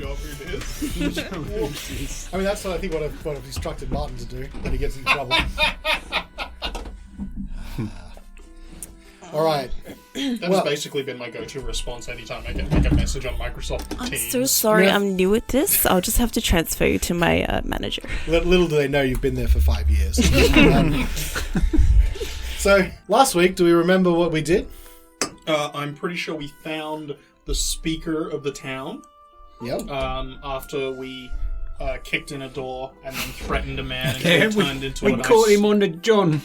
job it is. I mean, that's what I think what I've instructed Martin to do when he gets in trouble. All right. That's basically been my go-to response anytime I get like a message on Microsoft Teams. I'm so sorry, I'm new at this. I'll just have to transfer you to my manager. Little do they know you've been there for 5 years. So, last week, do we remember what we did? I'm pretty sure we found the speaker of the town. Yep. After we kicked in a door and then threatened a man and turned into we an caught ice. him on the John.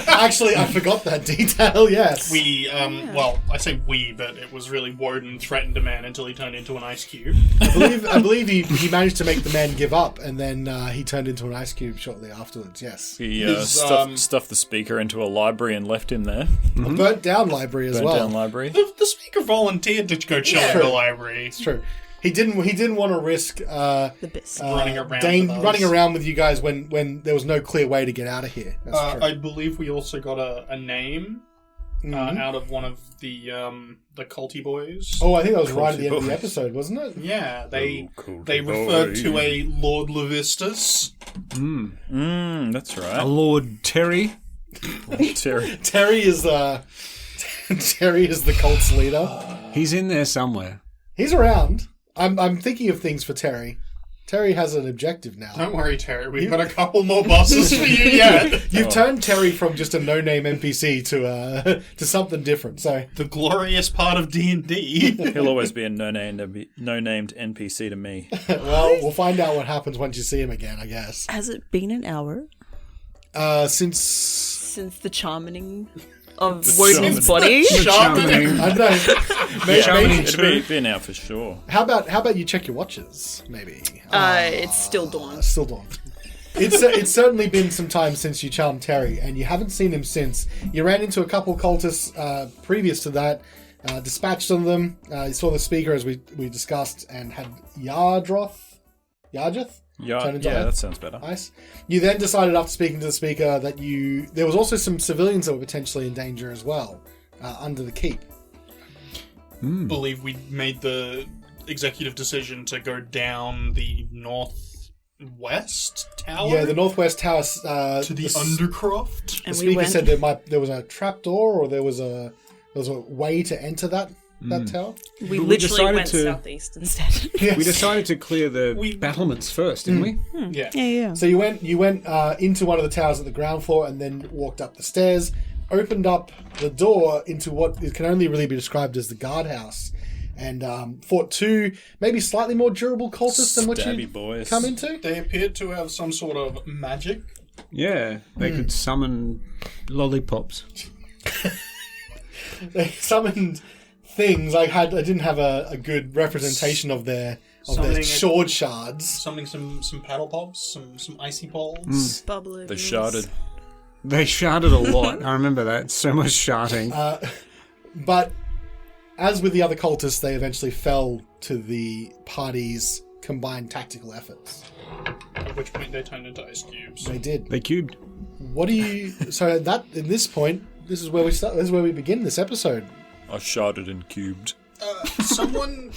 Actually, I forgot that detail, yes. We, well, I say we, but it was really Wodun threatened a man until he turned into an ice cube. I believe he managed to make the man give up, and then he turned into an ice cube shortly afterwards, yes. He stuffed the speaker into a library and left him there. A burnt-down library as well. Burnt-down library. The speaker volunteered to go chill in the library. It's true. He didn't want to risk running around with you guys when there was no clear way to get out of here. That's true. I believe we also got a name out of one of the culty boys. Oh, I think that was right at the end of the episode, wasn't it? Yeah, they referred to a Lord Levistus. That's right. A Lord Terry. Terry is the cult's leader. He's in there somewhere. He's around. I'm thinking of things for Terry. Terry has an objective now. Don't worry, Terry. We've got a couple more bosses for you yet. You've turned Terry from just a no-name NPC to something different. So the glorious part of D&D. He'll always be a no-named NPC to me. Well, we'll find out what happens once you see him again, I guess. Has it been an hour? Since the charming of Wodun's body? I don't know. Maybe It'll be an hour for sure. How about you check your watches, maybe? It's still dawn. Still dawn. It's certainly been some time since you charmed Terry, and you haven't seen him since. You ran into a couple cultists previous to that, dispatched some of them. You saw the speaker as we discussed, and had Yarjath? Yeah, that sounds better. Nice. You then decided after speaking to the speaker that there was also some civilians that were potentially in danger as well, under the keep. Believe we made the executive decision to go down the northwest tower. Yeah, the northwest tower to the Undercroft. The speaker said there was a trapdoor, or there was a way to enter that tower. We literally went southeast instead. Yes. We decided to clear the battlements first, didn't we? Yeah. So you went into one of the towers at the ground floor, and then walked up the stairs, opened up the door into what can only really be described as the guardhouse, and fought two maybe slightly more durable cultists than what you come into. They appeared to have some sort of magic. Yeah, they could summon lollipops. They summoned things. I didn't have a good representation of their sword shards. Summoning some paddle pops, some icy balls. Bubbly. They sharded. They sharded a lot. I remember that. So much sharding. But as with the other cultists, they eventually fell to the party's combined tactical efforts. At which point they turned into ice cubes. They did. They cubed. What do you... So at this point, this is where we start. This is where we begin this episode. I sharded and cubed. Someone,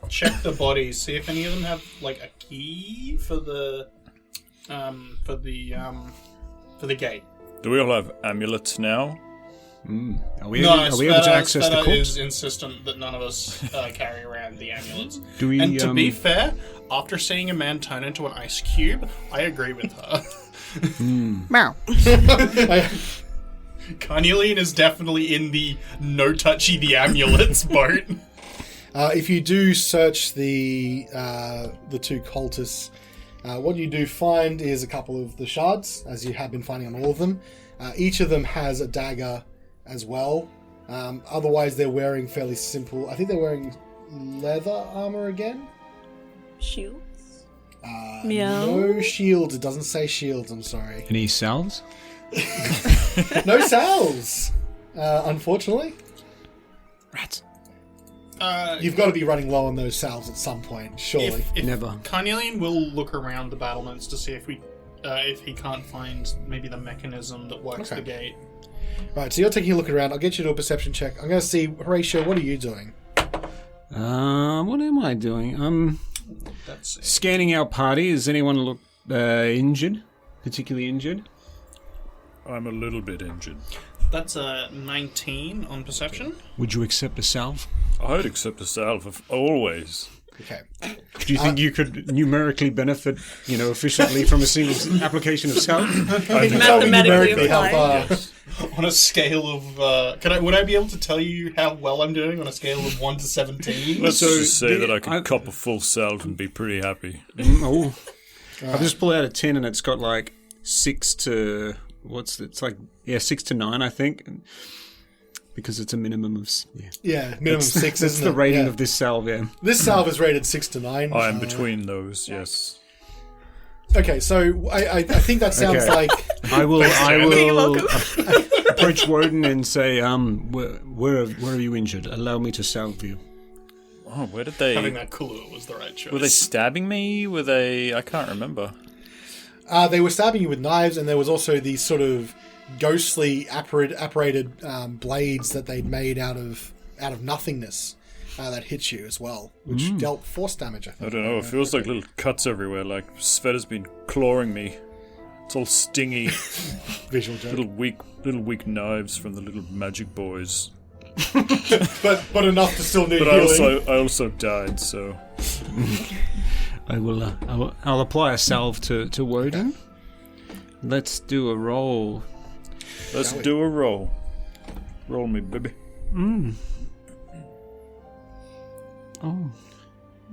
check the bodies, see if any of them have, a key for the gate. Do we all have amulets now? Are we able to access the corpse? corpse? Is insistent that none of us carry around the amulets. And to be fair, after seeing a man turn into an ice cube, I agree with her. Meow. Carnelian is definitely in the no touchy the amulets boat. If you do search the two cultists, what you do find is a couple of the shards, as you have been finding on all of them. Each of them has a dagger as well. Otherwise, they're wearing fairly simple... I think they're wearing leather armor again. Shields? Meow. No shields. It doesn't say shields, I'm sorry. Any salves? No salves, unfortunately. Rats. You've got to be running low on those salves at some point, surely. Never. Carnelian will look around the battlements to see if he can't find maybe the mechanism that works the gate. Right, so you're taking a look around. I'll get you to a perception check. I'm going to see, Horatio, what are you doing? What am I doing? That's it. Scanning our party. Does anyone look injured? Particularly injured? I'm a little bit injured. That's a 19 on perception. Would you accept a salve? I'd accept a salve always. Okay. Do you think you could numerically benefit, efficiently from a single application of salve? Can you tell me Mathematically numerically how apply. far? On a scale of, would I be able to tell you how well I'm doing on a scale of 1 to 17? Let's So just say that I could I- cop a full salve and be pretty happy. Oh. I've just pulled out a 10 and it's got like 6 to... It's like 6 to 9, I think. Because it's a minimum of... Yeah, minimum 6, That's isn't the it? rating Yeah. of this salve, yeah. This salve is rated 6 to 9. I am between those, yes. Okay, so I think that sounds Okay. like... I will You're welcome. approach Wodun and say, where are you injured? Allow me to salve you. Oh, where did they... Having that cooler was the right choice. Were they stabbing me? Were they... I can't remember. They were stabbing you with knives, and there was also these sort of ghostly apparated blades that they'd made out of nothingness that hit you as well, which dealt force damage, I think. I don't know, it feels like little cuts everywhere, like Sveta's been clawing me. It's all stingy. Visual joke. little weak knives from the little magic boys. But enough to still need But healing. I also died, so... I'll apply a salve to Wodun. Let's do a roll. Let's do a roll. Roll me, baby. Oh.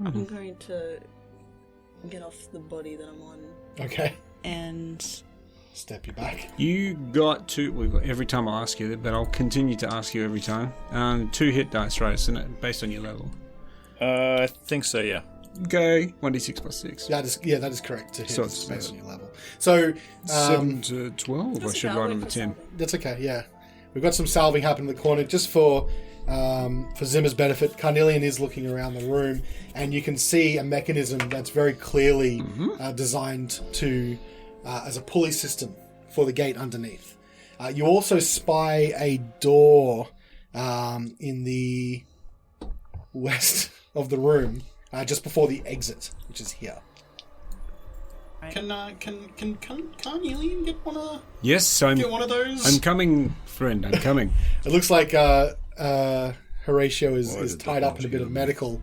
I'm going to get off the body that I'm on Okay. and Step you back. You got two. Every time I ask you, but I'll continue to ask you every time. 2 hit dice, right? So based on your level. I think so, yeah. Okay, 1d6 plus 6. That is correct to hit So it's based on your level. So 7 to 12. I should write on the 10. that's okay. Yeah, we've got some salving happening in the corner just for Zimma's benefit. Carnelian is looking around the room, and you can see a mechanism that's very clearly designed to as a pulley system for the gate underneath. You also spy a door in the west of the room, just before the exit, which is here. Can Carnelian get one of Yes, get one of those? I'm coming, friend. I'm coming. It looks like Horacio is did tied that up in a bit of one medical.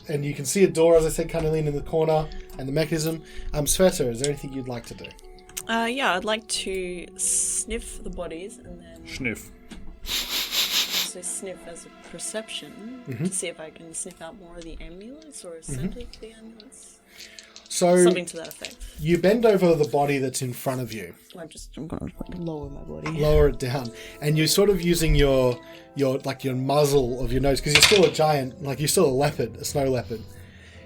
And you can see a door, as I said, Carnelian in the corner, and the mechanism. Svieta, is there anything you'd like to do? yeah, I'd like to sniff the bodies and then Sniff. also sniff as a perception to see if I can sniff out more of the amulets or a scent of the amulets. So Something to that effect. you bend over the body that's in front of you, I'm gonna lower my body. lower it down, and you're sort of using your muzzle of your nose, because you're still a giant, like you're still a leopard, a snow leopard,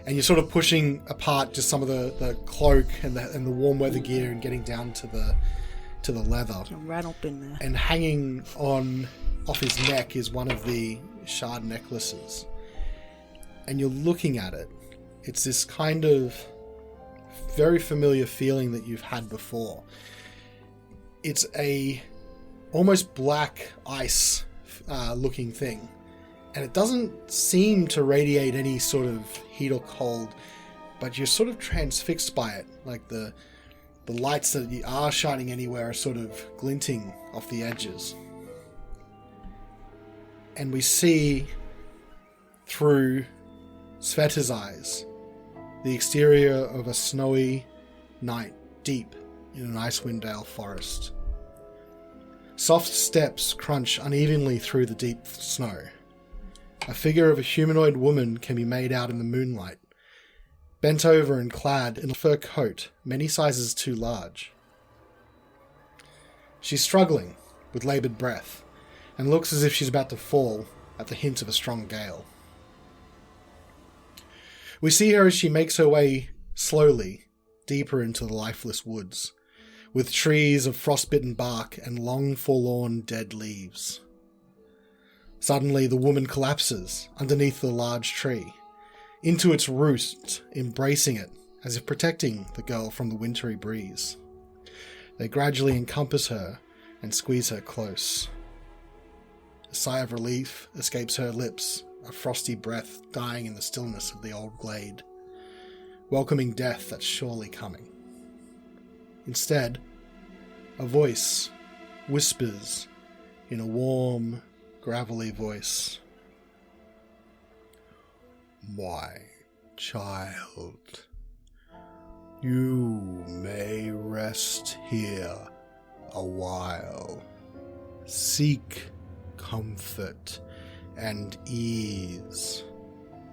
and you're sort of pushing apart just some of the cloak and the warm weather gear and getting down to the leather. Right up in there. And hanging off his neck is one of the shard necklaces, and you're looking at it. It's this kind of very familiar feeling that you've had before. It's a almost black ice looking thing, and it doesn't seem to radiate any sort of heat or cold, but you're sort of transfixed by it, like the lights that are shining anywhere are sort of glinting off the edges. And we see through Sveta's eyes the exterior of a snowy night deep in an Icewind Dale forest. Soft steps crunch unevenly through the deep snow. A figure of a humanoid woman can be made out in the moonlight, bent over and clad in a fur coat many sizes too large. She's struggling with laboured breath and looks as if she's about to fall at the hint of a strong gale. We see her as she makes her way slowly deeper into the lifeless woods, with trees of frostbitten bark and long forlorn dead leaves. Suddenly the woman collapses underneath the large tree, into its roots, embracing it as if protecting the girl from the wintry breeze. They gradually encompass her and squeeze her close. A sigh of relief escapes her lips, a frosty breath dying in the stillness of the old glade, welcoming death that's surely coming. Instead, a voice whispers in a warm, gravelly voice. My child, you may rest here a while. Seek comfort and ease.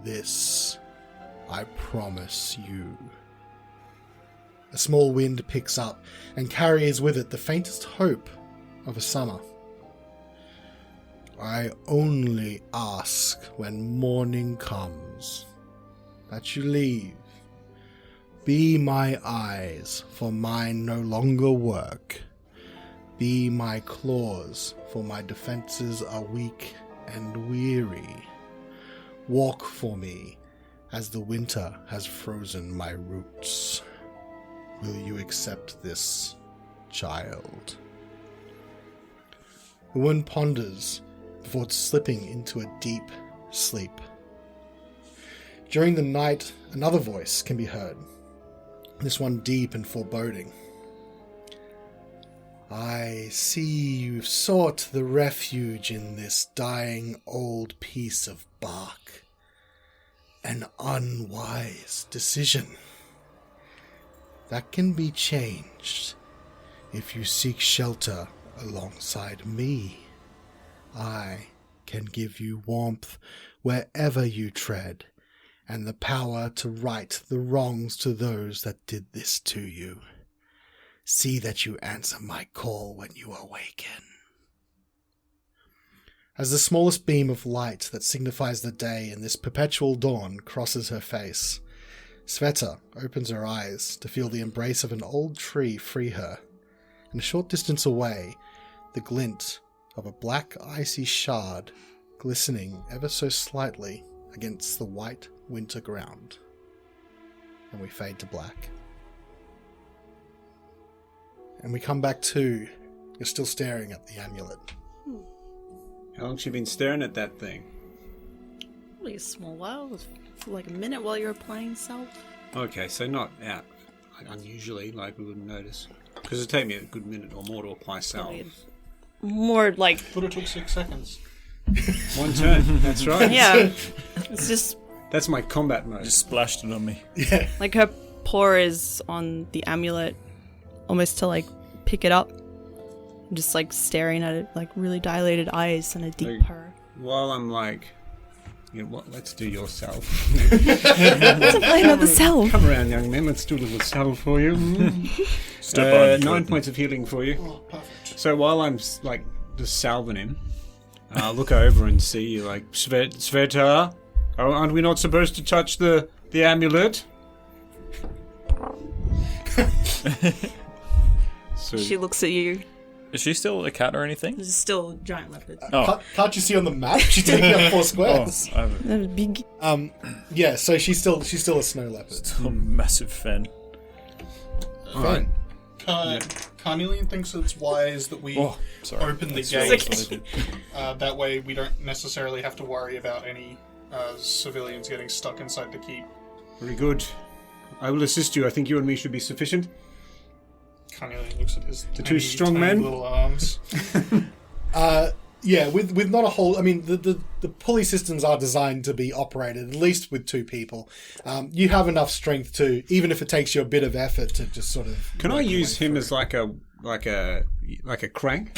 This I promise you. A small wind picks up and carries with it the faintest hope of a summer. I only ask when morning comes that you leave. Be my eyes, for mine no longer work. Be my claws, for my defenses are weak and weary. Walk for me, as the winter has frozen my roots. Will you accept this, child? The woman ponders before slipping into a deep sleep. During the night, another voice can be heard, this one deep and foreboding. I see you've sought the refuge in this dying old piece of bark. An unwise decision. That can be changed if you seek shelter alongside me. I can give you warmth wherever you tread, and the power to right the wrongs to those that did this to you. See that you answer my call when you awaken. As the smallest beam of light that signifies the day in this perpetual dawn crosses her face, Svieta opens her eyes to feel the embrace of an old tree free her, and a short distance away, the glint of a black icy shard glistening ever so slightly against the white winter ground. And we fade to black. And we come back to, you're still staring at the amulet. How long have you been staring at that thing? Probably a small while, for like a minute while you were playing Self. Okay, so not out unusually, like we wouldn't notice. Because it'd take me a good minute or more to apply salve. More like... Thought it took 6 seconds. One turn, that's right. Yeah. It's just... That's my combat mode. Just splashed it on me. Yeah. like her paw is on the amulet, almost to like pick it up. Just like staring at it, like really dilated eyes and a deep purr. While I'm like, you know what, let's do your salve. Let's play another Self. Come around, young man, let's do a little salve for you. Step on 9 points of healing for you. Oh, perfect. So while I'm like just salving him, I look over and see you like, Svieta, aren't we not supposed to touch the amulet? So She looks at you. Is she still a cat or anything? There's still a giant leopard. Oh, Can't you see on the map? She's taking up 4 oh squares. I have That was big. Yeah, so she's still a snow leopard. a massive fan. Fine. Carnelian thinks it's wise that we Sorry. open the That's gate. what I did. That way we don't necessarily have to worry about any civilians getting stuck inside the keep. very good. I will assist you. I think you and me should be sufficient. Carnelian looks at his two tiny, strong tiny men? little arms. Yeah, with not a whole... I mean, the pulley systems are designed to be operated, at least with 2 people. You have enough strength to, even if it takes you a bit of effort to just sort of... Can I work your use way him through. as like a crank?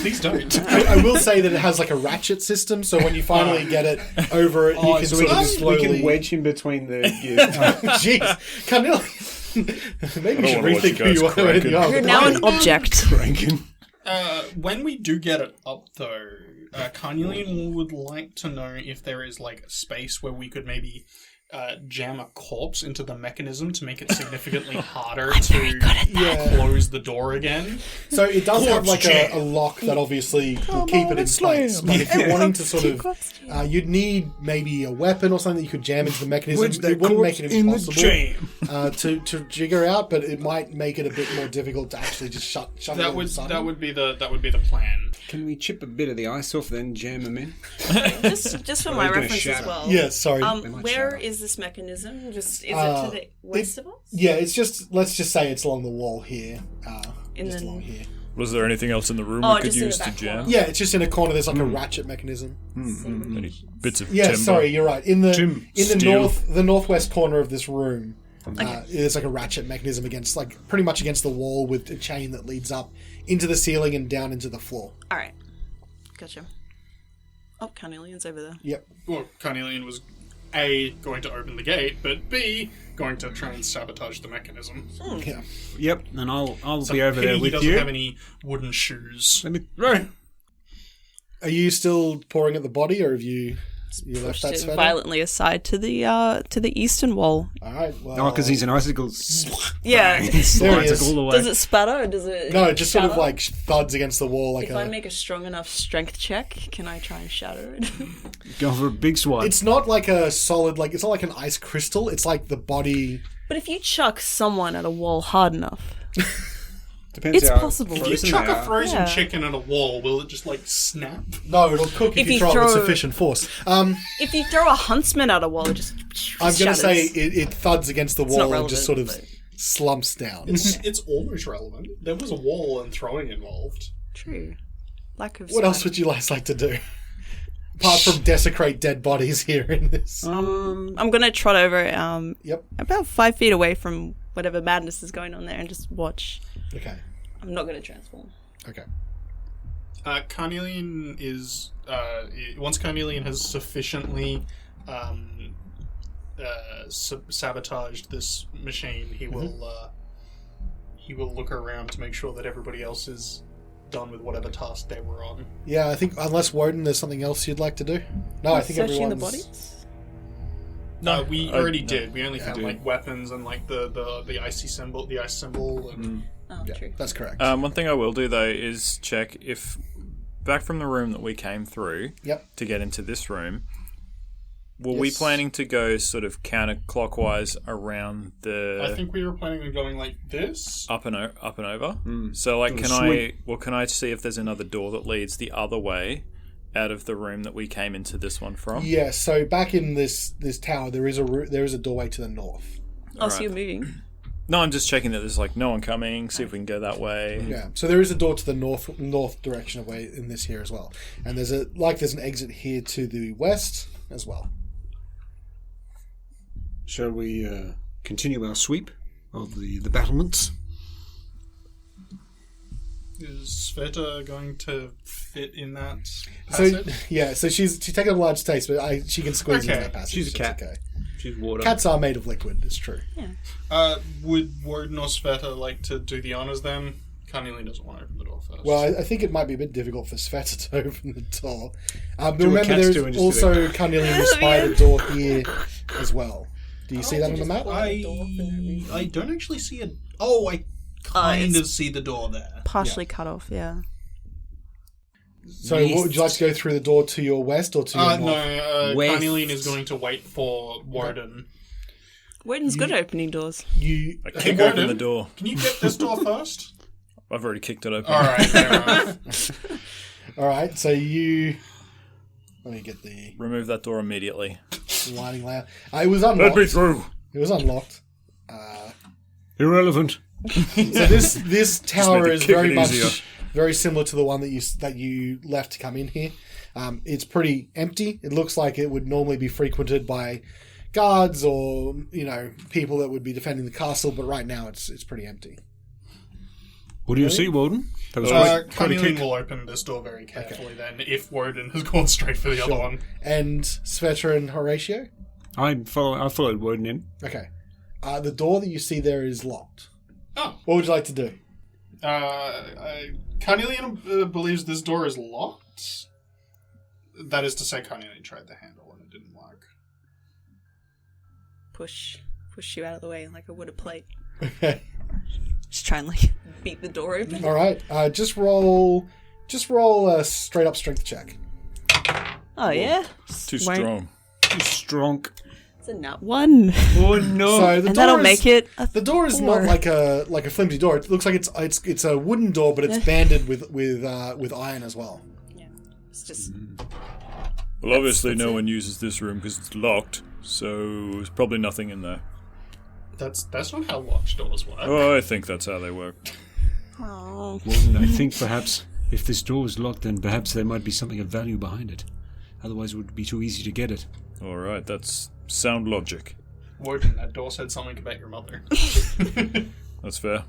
Please don't. I will say that it has like a ratchet system, so when you finally get it over it, you can so sort of we slowly... can wedge him between the. Jeez. Carnelian... Maybe you should wanna watch rethink you who you guys are. cranking. You're now an object. Cranking. When we do get it up, though, Carnelian would like to know if there is like a space where we could maybe jam a corpse into the mechanism to make it significantly harder to close the door again. So it does have like Corpse a lock that obviously will keep it in place. But if you're wanting to sort of, you'd need maybe a weapon or something that you could jam into the mechanism. Wedge that It wouldn't make corpse it in the impossible to jigger out, but it might make it a bit more difficult to actually just shut That it would sudden. that would be the plan. Can we chip a bit of the ice off, then jam them in? Just for my gonna reference as shatter. well. Yeah, sorry. might Where shatter. is this mechanism? Just is it to the west of us? Yeah, it's just, let's just say it's along the wall here. In Just the- along here. Was there anything else in the room Oh, we could just in use the to back jam? corner. Yeah, it's just in a corner. There's like a ratchet mechanism. Any bits of Yeah, timber? sorry, you're right. In the Tim, steel. the northwest corner of this room, there's like a ratchet mechanism against, like, pretty much against the wall with a chain that leads up into the ceiling and down into the floor. All right, gotcha. Oh, Carnelian's over there. Yep. Well, Carnelian was A, going to open the gate, but B, going to try and sabotage the mechanism. Yeah. Yep, and I'll So be over pity there he with doesn't you. have any wooden shoes. Let me. Right. Are you still pouring at the body, or have you left Pushed that it Svieta? violently aside to the eastern wall. All right. Well, Oh, because he's an icicle. Yeah. There he Slides is. all the way. Does it spatter or does it? No, it just sort of shatter? like thuds against the wall. Like If I make a strong enough strength check, can I try and shatter it? Go for a big swipe. It's not like a solid, like, it's not like an ice crystal. It's like the body. But if you chuck someone at a wall hard enough, Depends it's how possible. If you frozen chuck they a are. frozen Yeah. chicken at a wall, will it just, like, snap? No, it'll cook if If you you throw it with throw- sufficient force. if you throw a huntsman at a wall, it just I'm going to shatters. say it thuds against the not wall and just relevant, sort of but- slumps down. It's almost relevant. There was a wall and throwing involved. True. Lack of. What else would you guys like to do? Apart from desecrate dead bodies here in this. I'm gonna trot over. Yep. About 5 feet away from whatever madness is going on there, and just watch. Okay. I'm not gonna transform. Okay. Carnelian is once Carnelian has sufficiently sabotaged this machine, he will look around to make sure that everybody else is done with whatever task they were on. Yeah, I think unless Wodun, there's something else you'd like to do. No, I think Searching everyone's. the bodies. No, we already no. did. We only Yeah, found dude. like weapons and like the icy symbol, the ice symbol. And Oh, Yeah, true. that's correct. One thing I will do though is check if back from the room that we came through Yep. to get into this room. Were we Yes. planning to go sort of counterclockwise around the I think we were planning on going like this. up and over? So like, Do a can I see if there's another door that leads the other way out of the room that we came into this one from? Yeah, so back in this tower, there is a doorway to the north. Oh, so you're moving. No, I'm just checking that there's like no one coming. See if we can go that way. Yeah, so there is a door to the north direction away in this here as well, and there's an exit here to the west as well. Shall we continue our sweep of the battlements? Is Svieta going to fit in that So passage? yeah, so she's taken a large space, but she can squeeze into Okay. that passage. She's a It's cat. Okay. She's water. Cats are made of liquid. It's true. Would Wodun or Svieta like to do the honors then? Carnelian doesn't want to open the door first. Well, I think it might be a bit difficult for Svieta to open the door. But Do what remember, cats do there's and just also Carnelian spider door here as well. Do you see that on the map? I don't actually see a... Oh, I kind of see the door there. Partially cut off. Yeah. So, what would you like to go through the door to your west or to your north? No, West. Carnelian is going to wait for Wodun. Wodun's good at opening doors. You I Hey, kick open Wodun, the door. Can you get this door first? I've already kicked it open. Alright, fair enough. all right? So you. Let me get the Remove that door immediately. lighting layer. It was unlocked. through. It was unlocked. Irrelevant. So this tower made the is kick very it much easier. very similar to the one that you left to come in here. It's pretty empty. It looks like it would normally be frequented by guards or people that would be defending the castle, but right now it's pretty empty. What do you see, Wodun? That was quite a Carnelian kick. will open this door very carefully then, if Wodun has gone straight for the other one. And Svieta and Horatio. I followed Wodun in. Okay. The door that you see there is locked. Oh. What would you like to do? Carnelian believes this door is locked. That is to say, Carnelian tried the handle and it didn't work. Push you out of the way like I would a plate. Okay. Just try and like beat the door open. All right. Just roll a straight up strength check. Oh yeah. Too Won't- strong. Too strong. It's a nat 1. Oh no! So the And door that'll is, make it a the door is 4. not like a flimsy door. It looks like it's a wooden door, but it's banded with iron as well. Yeah. It's just... Well, obviously that's no it. one uses this room because it's locked, so there's probably nothing in there. That's not how locked doors work. Oh, I think that's how they work. Oh. Well, I think perhaps if this door is locked, then perhaps there might be something of value behind it. Otherwise, it would be too easy to get it. All right, that's sound logic. Wodun, that door said something about your mother. That's fair.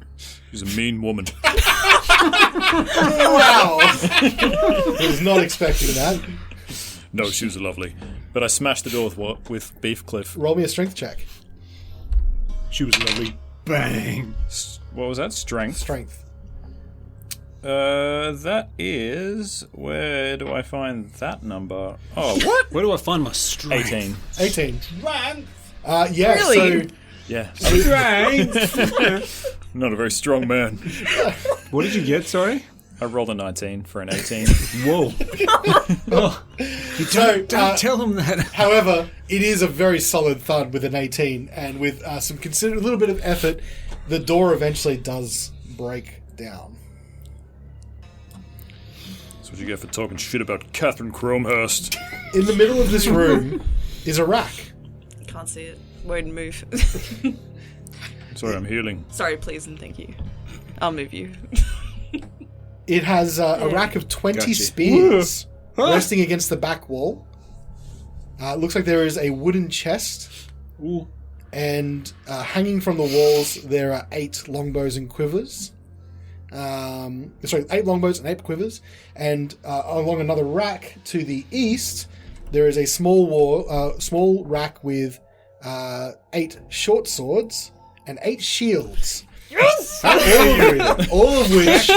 She's a mean woman. Wow! I was not expecting that. No, she was lovely. But I smashed the door with Beef Cliff. Roll me a strength check. She was lovely. Bang! What was that? Strength? Strength. That is... Where do I find that number? Oh, what? Where do I find my strength? 18. 18. Run! Yeah. Really? So Yeah. Strength! Not a very strong man. What did you get, sorry? I rolled a 19 for an 18. Whoa. Oh, you don't tell him that. However, it is a very solid thud with an 18, and with a little bit of effort, the door eventually does break down. That's what you get for talking shit about Catherine Cromehurst. In the middle of this room is a rack. Can't see it. Won't move. Sorry, I'm healing. Sorry, please and thank you. I'll move you. It has a rack of 20 Gotcha. spears resting against the back wall. It looks like there is a wooden chest. Ooh. And hanging from the walls, there are 8 longbows and quivers. 8 longbows and 8 quivers. And along another rack to the east, there is a small rack with 8 short swords and 8 shields. Yes! all of which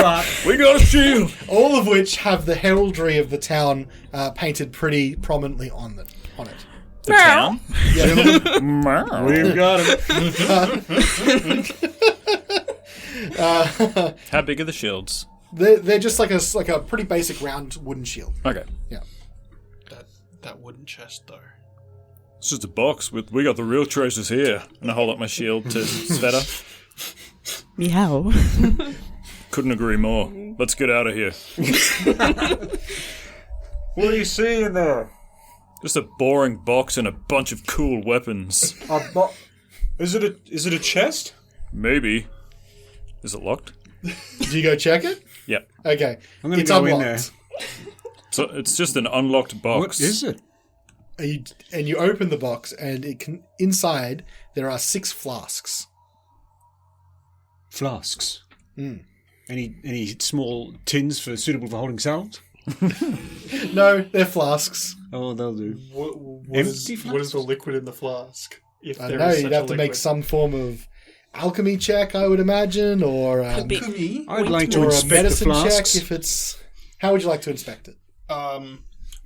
We got a shield! all of which have the heraldry of the town painted pretty prominently on it. The town? We've got him. How big are the shields? They're just like a pretty basic round wooden shield. Okay. Yeah. That wooden chest, though. It's just a box with, we got the real treasures here. And I hold up my shield to Svieta. Meow. Couldn't agree more. Let's get out of here. What are you seeing there? Just a boring box and a bunch of cool weapons. Is it a chest? Maybe. Is it locked? Do you go check it? Yep. Okay. I'm gonna It's go unlocked. in there. So it's just an unlocked box. What is it? And you open the box, and inside there are 6 flasks. Flasks. Any small tins suitable for holding salt? No, they're flasks. Oh, they'll do. What Empty is the liquid in the flask? If I there know is you'd such have a to make liquid? some form of alchemy check, I would imagine, or Could be. Me? I'd like to or a inspect the medicine check flasks. if it's. How would you like to inspect it?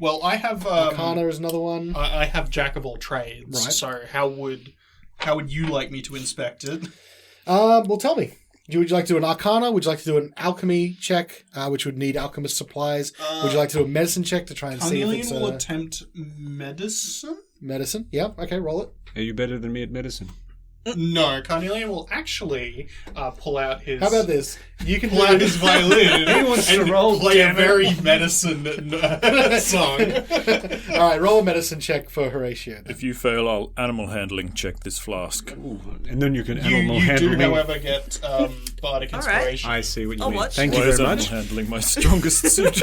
Well, I have Arcana is another one. I have jack of all trades. Right. So how would you like me to inspect it? Well, tell me. Would you like to do an Arcana? Would you like to do an alchemy check, which would need alchemist supplies? Would you like to do a medicine check to try and see if Carnelian it's will a attempt medicine. medicine? Yeah. Okay, roll it. Are you better than me at medicine? No, Carnelian will actually pull out his. How about this? You can Pull out do his violin He wants to and roll, play a damn it. very medicine song. All right, roll a medicine check for Horatio. If you fail, I'll animal handling check this flask. Ooh, and then you can You animal do, handle me. however, get bardic All right. inspiration. I see what you I'll mean. watch. Thank Why you is very animal much. handling my strongest suit?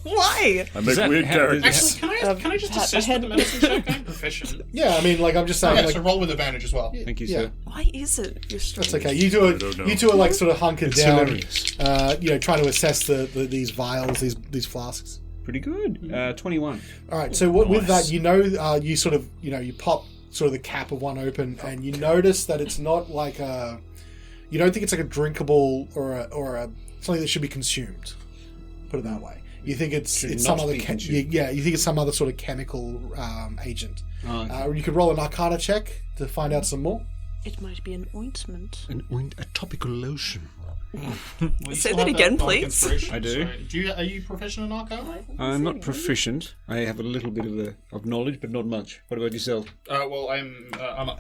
Why? I make that weird ha- characters. Actually, can I just assist with the medicine check? I'm proficient. Yeah, I mean, like I'm just saying, Okay, like so roll with advantage as well. Thank you, yeah. sir. Why is it? You're strange. That's okay. You two don't know. are like sort of hunkered It's down, hilarious. trying to assess these vials, these flasks. Pretty good. 21. All right. So with Nice. that, you sort of you pop sort of the cap of one open, and you notice that it's not like a. You don't think it's like a drinkable or a something that should be consumed. Put it that way. You think it's Should some not other be consumed. you think it's some other sort of chemical agent. Oh, okay. You could roll an Arcana check to find out some more. It might be an ointment. A topical lotion. Well, you Say still that have again, bardic please. inspiration, I do. So are you proficient in Arcana? I'm not proficient. I have a little bit of knowledge, but not much. What about yourself? Well, I'm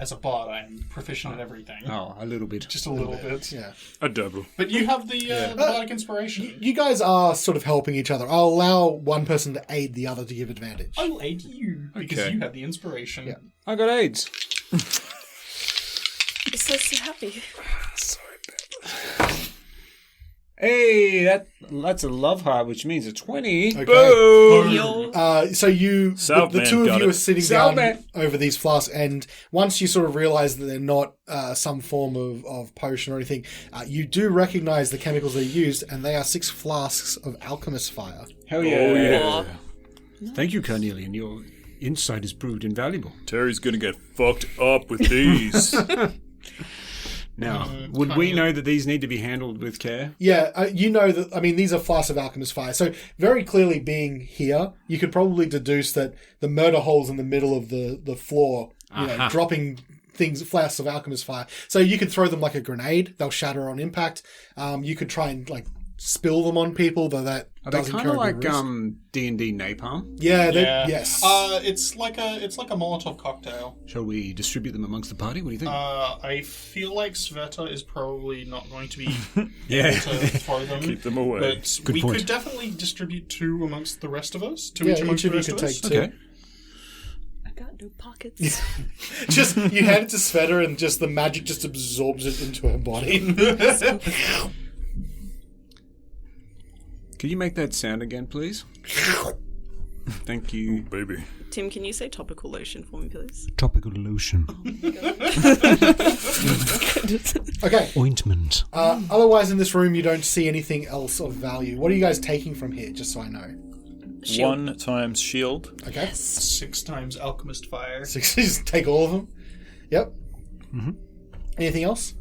as a bard, I'm proficient in everything. Oh, a little bit. Just a little bit. Yeah. A double. But you have the bardic inspiration. You guys are sort of helping each other. I'll allow one person to aid the other to give advantage. I will aid you because Okay. you have the inspiration. Yeah. I got AIDS. You're so happy. Hey, that's a love heart, which means a 20. Okay. Boom! Yo. So you, the Southman two of got you it. are sitting Southman. down over these flasks, and once you sort of realize that they're not some form of potion or anything, you do recognize the chemicals they used, and they are 6 flasks of alchemist fire. Hell yeah. Oh, yeah. Thank you, Carnelian. Your insight has proved invaluable. Terry's gonna get fucked up with these. Now, would we know that these need to be handled with care? Yeah, you know that, I mean, these are flasks of alchemist fire. So very clearly being here, you could probably deduce that the murder hole's in the middle of the floor, you know, dropping flasks of alchemist fire. So you could throw them like a grenade. They'll shatter on impact. You could try and, like, spill them on people, though that Are they does kind incur of a like bit of risk. D&D napalm? Yeah, Yeah. yes. It's like a Molotov cocktail. Shall we distribute them amongst the party? What do you think? I feel like Svieta is probably not going to be Yeah. able to throw them. Keep them away. But Good we point. could definitely distribute 2 amongst the rest of us. 2 Yeah, each amongst each of the you rest could of us. take 2. Okay. I got no pockets. Just, you hand it to Sveta and just the magic just absorbs it into her body. Could you make that sound again, please? Thank you. Baby. Tim, can you say topical lotion for me, please? Topical lotion. Okay. Ointment. Otherwise, in this room, you don't see anything else of value. What are you guys taking from here, just so I know? Shield. 1 times shield. Okay. 6 times alchemist fire. So just take all of them. Yep. Mm-hmm. Anything else?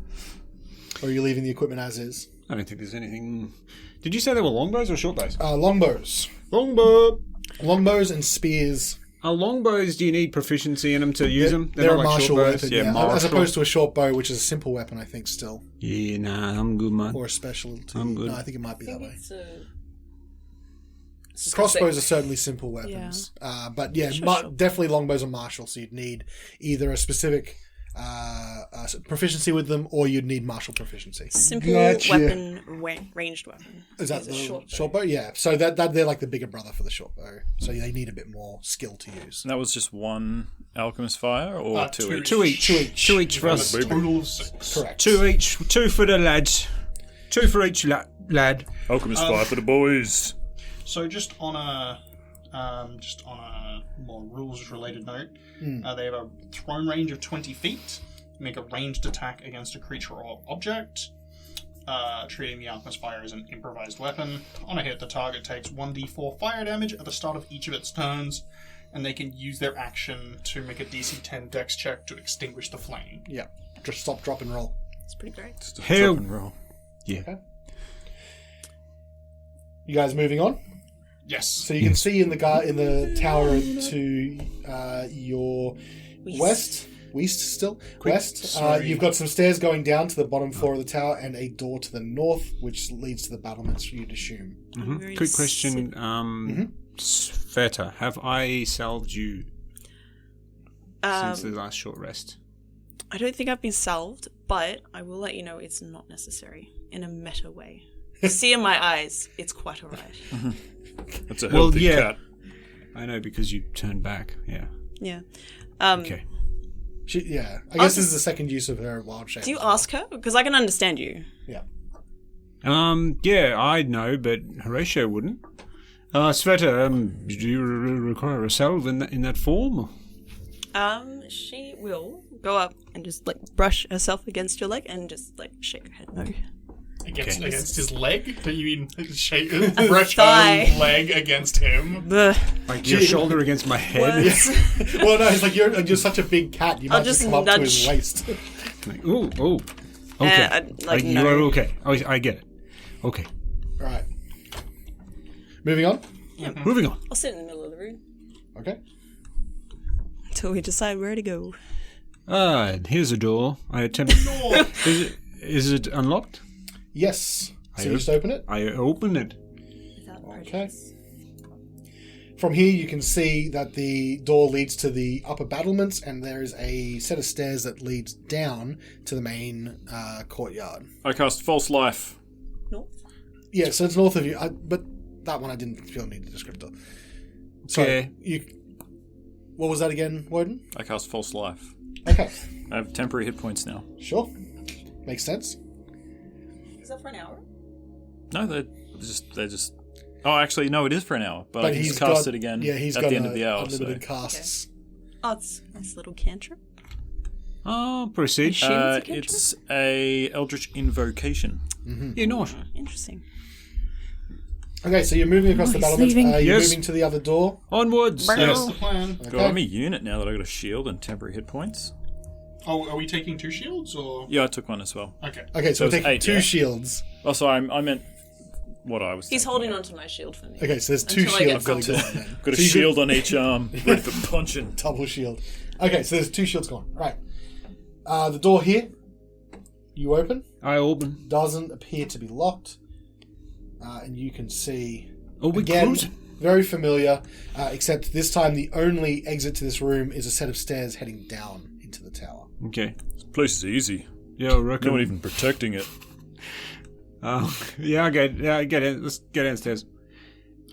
Or are you leaving the equipment as is? I don't think there's anything... Did you say they were longbows or short bows? Longbows. Longbow. Longbows and spears. Longbows, do you need proficiency in them to use them? They're a not martial short bows? weapon, Yeah, yeah. As martial. opposed to a short bow, which is a simple weapon, I think, still. Yeah, nah, I'm good, man. Or a specialty. I'm good. No, I think it might be that way. It's Crossbows are certainly simple weapons. But yeah, Sure. definitely longbows are martial, so you'd need either a specific proficiency with them, or you'd need martial proficiency. Simple Gotcha. weapon, ranged weapon. Is that a the short short bow? Yeah. So that they're like the bigger brother for the short bow. So they need a bit more skill to use. And that was just 1 alchemist fire or 2 2 each? Two each. 2 each. 2 each for us. baby. Total of 6. Correct. 2 each. 2 for the lads. 2 for each lad. Alchemist fire for the boys. So just on a more rules-related note, they have a thrown range of 20 feet. Make a ranged attack against a creature or object. Treating the alchemist fire as an improvised weapon. On a hit, the target takes 1d4 fire damage at the start of each of its turns, and they can use their action to make a DC 10 dex check to extinguish the flame. Yeah. Just stop, drop, and roll. It's pretty great. Just a Hell. drop and roll. Yeah. You guys moving on? Yes. So you can see in the tower to your west still west. You've got some stairs going down to the bottom floor of the tower and a door to the north, which leads to the battlements. You'd assume. Very Quick question. Svieta, have I salved you since the last short rest? I don't think I've been salved, but I will let you know it's not necessary in a meta way. See in my eyes, it's quite alright. That's a healthy cat. I know, because you turned back. Yeah. Yeah. Okay. I guess this is the second use of her wild shape. Do you ask her? Because I can understand you. Yeah. Yeah, I'd know, but Horacio wouldn't. Svieta, do you require a salve in that form? She will go up and just like brush herself against your leg and just like shake her head no. Against his leg? Do you mean brush thigh. her leg against him? Blech. Like your shoulder against my head? Words. Well, no, it's like you're such a big cat. You might just just come up to nudge. his waist. Like, ooh. Okay. You no. are okay. I get it. Okay. All right. Moving on. Moving on. I'll sit in the middle of the room Okay. until we decide where to go. Here's a door. I attempt. Is it unlocked? Yes. So I you just open it. I open it. Without Okay. prejudice. From here, you can see that the door leads to the upper battlements, and there is a set of stairs that leads down to the main courtyard. I cast False Life. North. Yeah, so it's north of you, but that one I didn't feel need a descriptor. Okay. What was that again, Wodun? I cast False Life. Okay, I have temporary hit points now. sure. Makes sense. Is that for an hour? No, they're just. Oh, actually, no, it is for an hour, but I can just got- cast it again he's at got the end of the hour. unlimited So. casts. Oh, it's a nice little cantrip. Oh, proceed. Assume it's a cantrip? It's a Eldritch Invocation. You're not. Interesting. Okay, so you're moving across the he's battlements. leaving. You're Yes. moving to the other door. Onwards. Brr. That's Yes. the plan. God, I'm a unit now that I got a shield and temporary hit points. Oh, are we taking 2 shields or? Yeah, I took one as well. Okay. Okay, so So we're it's taking 8, 2 yeah? shields. Oh, sorry, I meant what I was. He's thinking. holding onto my shield for me. Okay, so there's 2 Until I get shields. something. going then. Got a So you shield on each arm, ready for punching. Double shield. Okay, so there's 2 shields gone. Right. The door here, you open. I open. Doesn't appear to be locked. And you can see, Oh, we again, close. very familiar, except this time the only exit to this room is a set of stairs heading down into the tower. Okay. This place is easy. Yeah, I reckon. No one even protecting it. Yeah, get in. Let's get downstairs.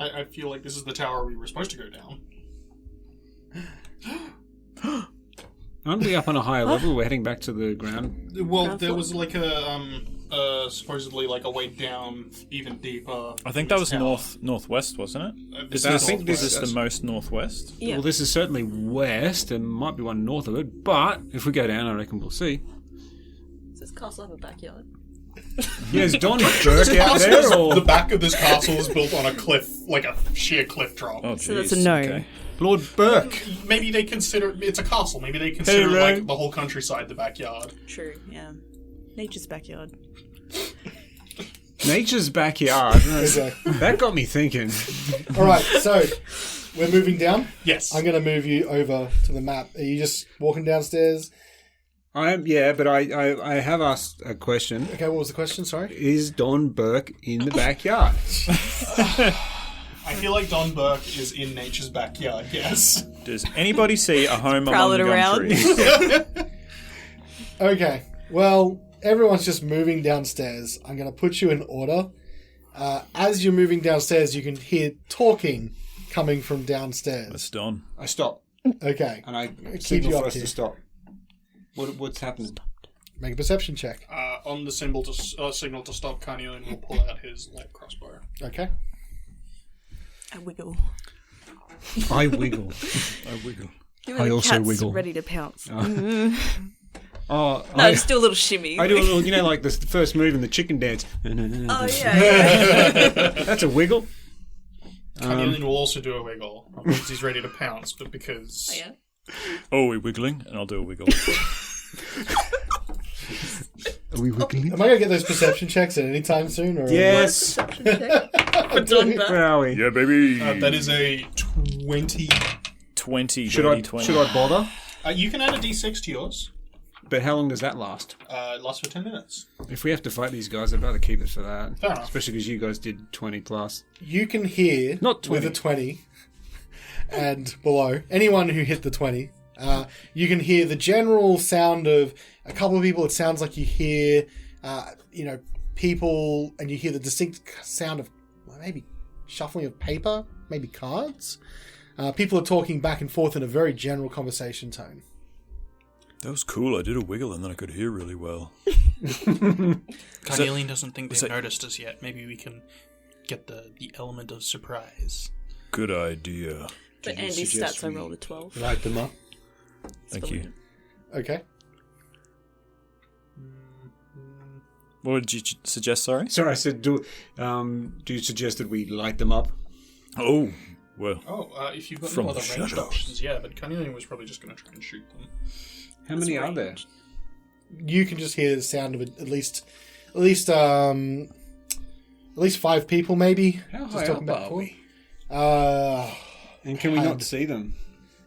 I feel like this is the tower we were supposed to go down. Aren't we up on a higher level? We're heading back to the ground. Well, there was like supposedly like a way down even deeper. I think that was northwest, wasn't it? This I is think northwest. Is this the most northwest? Yeah. Well, this is certainly west. There might be one north of it, but if we go down, I reckon we'll see. Does this castle have a backyard? Yeah, is Don Burke out there, or The back of this castle is built on a cliff, like a sheer cliff drop. Oh, So that's a jeez, no. okay. Lord Burke? Maybe they consider it's a castle. Maybe they consider Ray. like the whole countryside the backyard. True, yeah. Nature's backyard. Nature's backyard. Okay. That got me thinking. Alright, so we're moving down. Yes. I'm going to move you over to the map. Are you just walking downstairs? I am, yeah, but I have asked a question. Okay, what was the question? Sorry. Is Don Burke in the backyard? I feel like Don Burke is in nature's backyard. Yes. Does anybody see a home among Prowling gum around. trees? Okay, well, everyone's just moving downstairs. I'm going to put you in order. As you're moving downstairs, you can hear talking coming from downstairs. That's Don. I stop, Okay, and I Keep signal you for up us here. to stop. What's happening? make a perception check. On the symbol to signal to stop, Carnelian will pull out his light crossbow. Okay. I wiggle. I wiggle. I wiggle. Give I the also cat's wiggle. ready to pounce. Oh, No, just do a little shimmy. I do a little, like the first move in the chicken dance. Oh, yeah. That's a wiggle. Carnelian will also do a wiggle. Not because he's ready to pounce, but because... Oh, yeah. Oh, we're wiggling, and I'll do a wiggle. Are we wiggling? Am I going to get those perception checks at any time soon? Or Yes. Perception check. For Don Burke. Where are we? Yeah, baby. that is a 20... 20, Should dirty I 20. should I bother? you can add a d6 to yours. But how long does that last? It lasts for 10 minutes. If we have to fight these guys, I'd rather keep it for that. Fair enough. Especially because you guys did 20 plus. You can hear, Not 20. with a 20 and below, anyone who hit the 20, you can hear the general sound of a couple of people. It sounds like you hear, people, and you hear the distinct sound of maybe shuffling of paper, maybe cards. People are talking back and forth in a very general conversation tone. That was cool. I did a wiggle, and then I could hear really well. Carnelian doesn't think they've noticed us yet. Maybe we can get the element of surprise. Good idea. But Andy's stats, I rolled a 12. Light them up. Thank you. Okay. What did you suggest, sorry? Sorry, I said, do you suggest that we light them up? Oh, well. Oh, if you've got From no other the ranged shadows. options, yeah, but Carnelian was probably just going to try and shoot them. How many are there? You can just hear the sound of it, at least 5 people, maybe. How Just high talking up back are and forth. we? And can we not see them?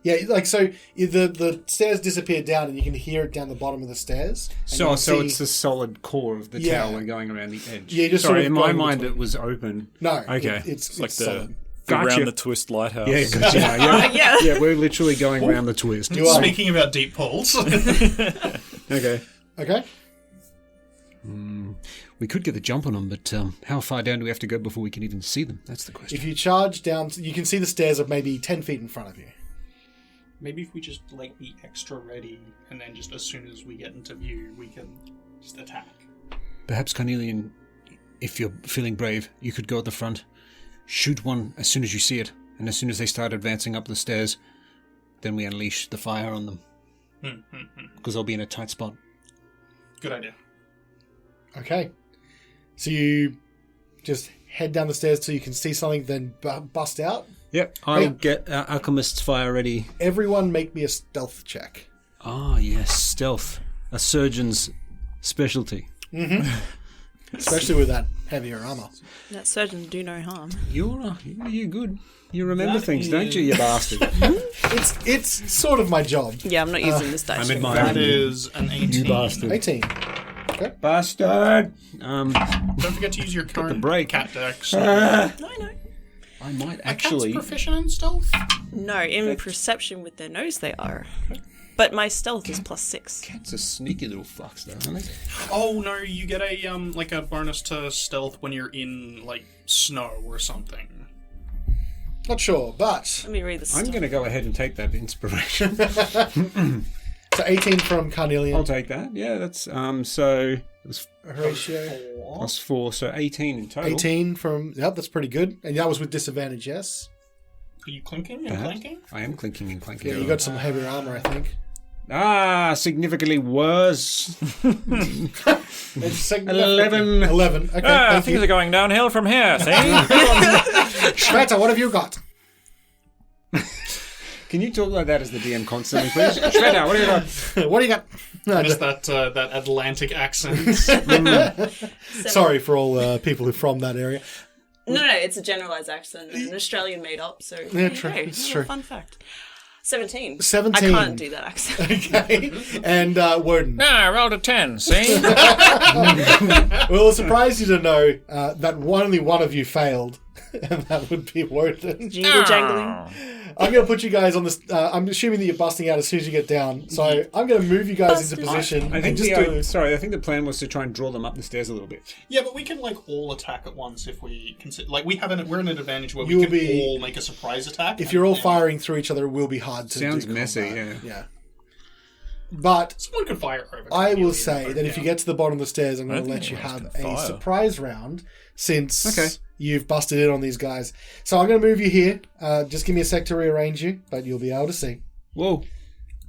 Yeah, like so the stairs disappear down and you can hear it down the bottom of the stairs. So it's the solid core of the tower going around the edge. Yeah, just sorry, sort of in my going mind between. it was open. No, Okay. it's like solid. the Gotcha. round the twist lighthouse. Yeah, gotcha. yeah. Yeah. Yeah, we're literally going around the twist. You are. Speaking about deep pools. Okay. Okay. We could get the jump on them, but how far down do we have to go before we can even see them? That's the question. If you charge down, you can see the stairs are maybe 10 feet in front of you. Maybe if we just like be extra ready, and then just as soon as we get into view, we can just attack. Perhaps, Carnelian, if you're feeling brave, you could go at the front, shoot one as soon as you see it, and as soon as they start advancing up the stairs, then we unleash the fire on them. Because they'll be in a tight spot. Good idea. Okay. So you just head down the stairs till you can see something, then bust out. Yep, I'll get Alchemist's fire ready. Everyone make me a stealth check. Ah, yes, stealth. A surgeon's specialty. Especially with that heavier armor. That surgeons do no harm. You're good. You remember That things, don't you, you bastard? It's sort of my job. Yeah, I'm not using this dice. I'm right admiring now. That is an 18. You bastard. 18. Bastard! Don't forget to use your current break. cat dex. No, I know. I might Cat's actually... proficient in stealth? No, in perception with their nose they are. But my stealth is +6. Cats are sneaky little fucks, though, aren't they? Oh no, you get a like a bonus to stealth when you're in like snow or something. Not sure, but... Let me read this. I'm going to go ahead and take that inspiration. So 18 from Carnelian. I'll take that. Yeah, that's... so... It was Horatio. +4, so 18 in total. 18 from... Yep, that's pretty good. And that was with disadvantage, yes? Are you clinking and Perhaps. clanking? I am clinking and clanking. Yeah, you got some heavier armor, I think. Significantly worse. It's 11. 11. Okay, thank things you. are going downhill from here, see? Svieta, what have you got? Can you talk like that as the DM constantly, please? Shredder, what do you got? What do you got? No, Just that Atlantic accent. sorry for all people who are from that area. No, it's a generalised accent. An Australian made up, so... Yeah, true, Hey, it's little true. Fun fact. 17. 17. I can't do that accent. Okay. And Wodun. I rolled a 10, see? Well, it'll surprise you to know that only one of you failed. And that would be Wodun. Jingle jangling. I'm going to put you guys on this. I'm assuming that you're busting out as soon as you get down. So I'm going to move you guys into position. I think the plan was to try and draw them up the stairs a little bit. Yeah, but we can like all attack at once if we consider. Like we're in an advantage where You'll we can be- all make a surprise attack. If you're all firing through each other, it will be hard to Sounds do messy, combat. yeah. But someone could fire over. I will Carnelian, say but, that if you get to the bottom of the stairs, I'm I going to don't let think you anyone have else can a fire. surprise round since Okay. you've busted in on these guys. So I'm going to move you here. Just give me a sec to rearrange you, but you'll be able to see. Whoa.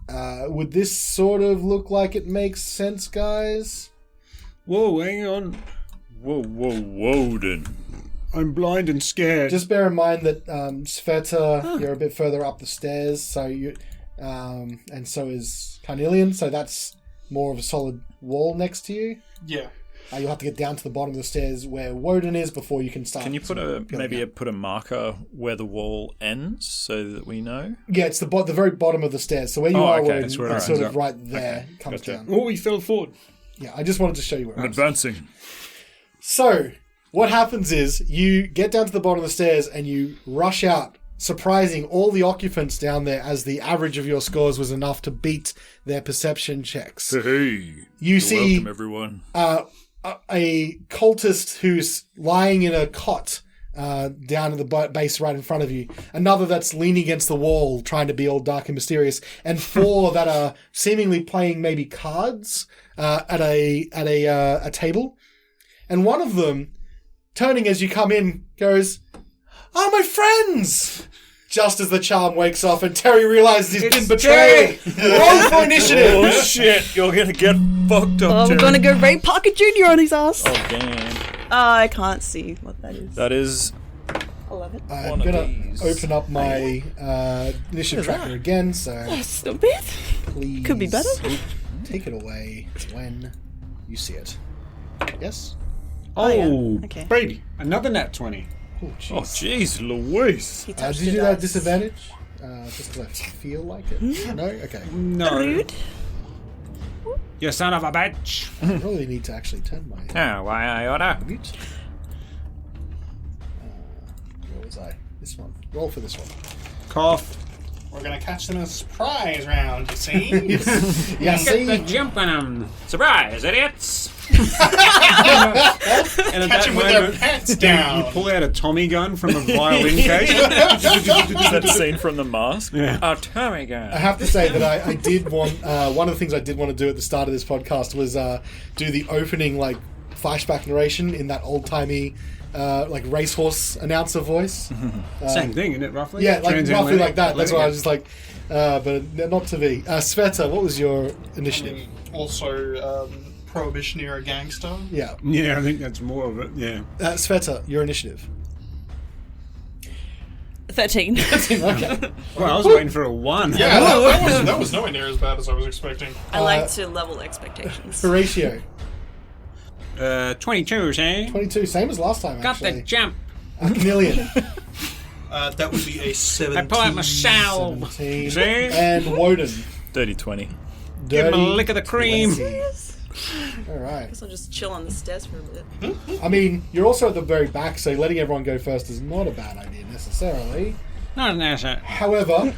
Would this sort of look like it makes sense, guys? Whoa, hang on. Wodun. I'm blind and scared. Just bear in mind that Svieta, you're a bit further up the stairs, so you, and so is Carnelian. So that's more of a solid wall next to you. yeah. You'll have to get down to the bottom of the stairs where Wodun is before you can start. Can you put put a marker where the wall ends so that we know? Yeah, it's the very bottom of the stairs. So where you are, okay, Wodun, that's where it it's sort ends of up. right there, comes gotcha. down. Oh, he fell forward. Yeah, I just wanted to show you where I'm it is. advancing. So, what happens is you get down to the bottom of the stairs and you rush out, surprising all the occupants down there as the average of your scores was enough to beat their perception checks. Hey, You see welcome, everyone. a cultist who's lying in a cot down at the base right in front of you. Another that's leaning against the wall, trying to be all dark and mysterious. And 4 that are seemingly playing maybe cards at a table. And one of them, turning as you come in, goes, "Oh, my friends!" Just as the charm wakes off and Terry realizes he's been betrayed. Roll for initiative. Oh shit, you're gonna get fucked up, Oh, we're Terry. gonna go Ray Parker Jr. on his ass. Oh, damn. I can't see what that is. That is 11. I'm One of gonna these. open up my initiative tracker again, so That's not bad. please Could be better. take it away when you see it. Yes? Oh, yeah. Okay. Brady, another nat 20. Oh, Oh, jeez. jeez, Louise. He touched Did you do it that as- disadvantage? Just because I feel like it. No? Okay. No. Rude. You son of a bitch. I really need to actually turn my Oh, why I order? mute. Where was I? This one. Roll for this one. Cough. We're gonna catch them in a surprise round, you see? Yeah, see? jump on them. Surprise, idiots! And at Catch that them with their moment, pants you down. pull out a Tommy gun from a violin case. Is that scene from The Mask? Yeah. Oh, Tommy gun. I have to say that I did want... one of the things I did want to do at the start of this podcast was do the opening, like, flashback narration in that old-timey... like racehorse announcer voice. Same thing, isn't it, roughly? Yeah, like roughly Transatlantic. like that. That's why I was just like, but not to be. Sveta, what was your initiative? Also, Prohibition era gangster. Yeah. Yeah, I think that's more of it, yeah. Sveta, your initiative. 13. Okay. Well, I was waiting for a 1. Yeah, that was nowhere near as bad as I was expecting. I like to level expectations. Horatio, 22, eh? 22, same as last time, Got actually. the jump. Carnelian, That would be a 17. I pull out my salve. 17. See? And Wodun, 30-20. Give him a dirty lick of the cream. 20. All right. Guess I'll just chill on the stairs for a bit. I mean, you're also at the very back, so letting everyone go first is not a bad idea necessarily. Not an asset. However,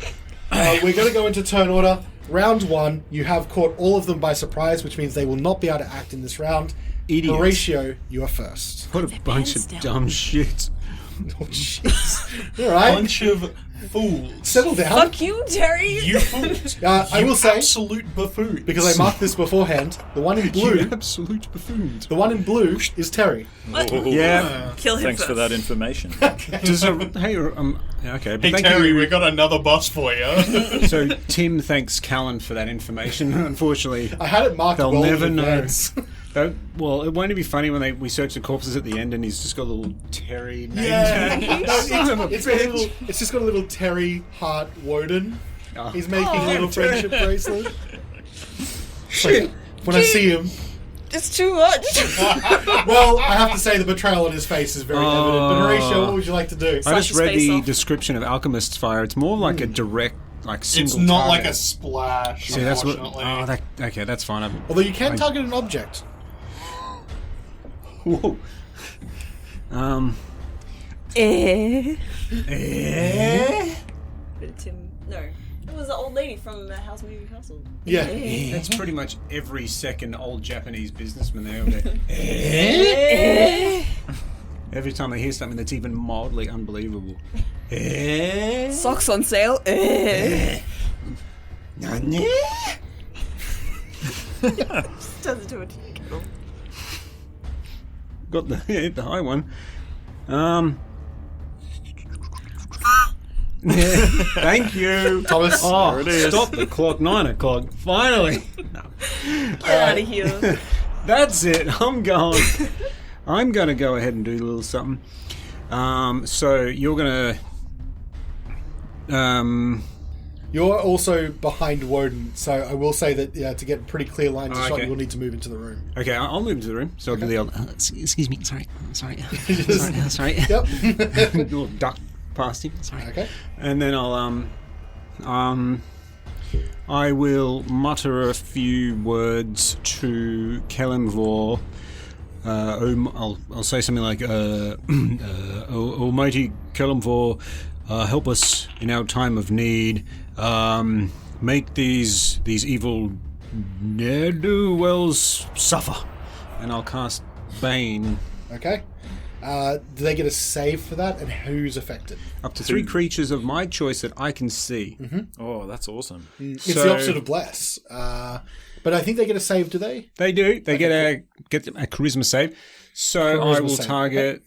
we're going to go into turn order. Round 1, you have caught all of them by surprise, which means they will not be able to act in this round. Idiots. Horatio, you are first. What a bunch of down. dumb shit. Oh, jeez. All right. Bunch of fools. Settle down. Fuck you, Terry! You fools. I will say, Absolute buffoon. because I marked this beforehand, the one in You blue, absolute buffoons. the one in blue is Terry. Yeah. Kill him Thanks for first. that okay. Okay, but Hey, thank Terry, you. we got another bus for you. So Tim thanks Callan for that information. Unfortunately, I had it marked they'll well never in know. advance. Well, it won't be funny when we search the corpses at the end and he's just got a little Terry name Yeah. tag. No, Son of a it's got a bitch. little, it's just got a little Terry Hart Woden. Oh. He's making a little Terry. friendship bracelet. Shit. When I see him, It's too much! well, I have to say the betrayal on his face is very evident. But Horatio, what would you like to do? I Slash just his read face the off. description of Alchemist's Fire. It's more like a direct, like It's single not target. like a splash, See, that's what. unfortunately. Okay, that's fine. Although you can target an object. Whoa. Eh. Eh? But it's him. No. It was the old lady from House Moving Castle. Yeah. That's pretty much every second old Japanese businessman there. Will go, Eh. every time they hear something that's even mildly unbelievable. Eh? Socks on sale. Eh. Nani? Turns into a tea kettle. Got the high one. Thank you, Thomas. Oh, There it is. stop the clock! 9 o'clock. Finally. No. Get out of here. That's it. I'm going. I'm going to go ahead and do a little something. So you're going to. You're also behind Woden, so I will say that to get pretty clear lines of shot, okay. you will need to move into the room. Okay, I'll move into the room. So I'll do the old. Excuse me. Sorry. Sorry. Yep. Little duck past him. Sorry. Okay. And then I'll I will mutter a few words to Kellenvor. I'll say something like, Almighty Kellenvor, help us in our time of need. Make these evil ne'er-do-wells suffer. And I'll cast Bane. Okay. Do they get a save for that, and who's affected? Up to 3 creatures of my choice that I can see. Oh, that's awesome. It's So- the opposite of bless, but I think they get a save. Do they? They do. They get a charisma save. So I Charisma will save. target.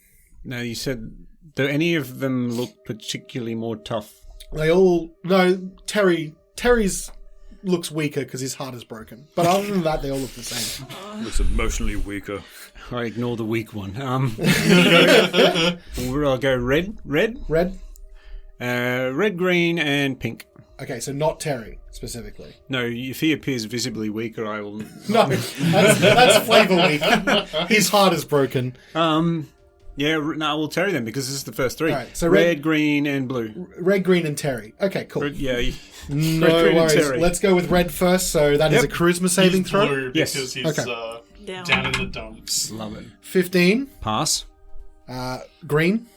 Now you said, do any of them look particularly more tough? They all no. Terry's looks weaker because his heart is broken, but other than that, they all look the same. Looks emotionally weaker. I ignore the weak one. I'll go red, Red. red, green, and pink. Okay, so not Terry specifically. No, if he appears visibly weaker, I will. No, that's flavor weak. His heart is broken. Yeah, no, we'll Terry then because this is the first three. All right, so red, green, and blue. Red, green, and Terry. Okay, cool. Yeah. No Red, green, and worries. Terry. Let's go with red first. So that is a charisma saving He's throw. blue Yes. because he's Down. down in the dumps. Love it. 15. Pass. Green.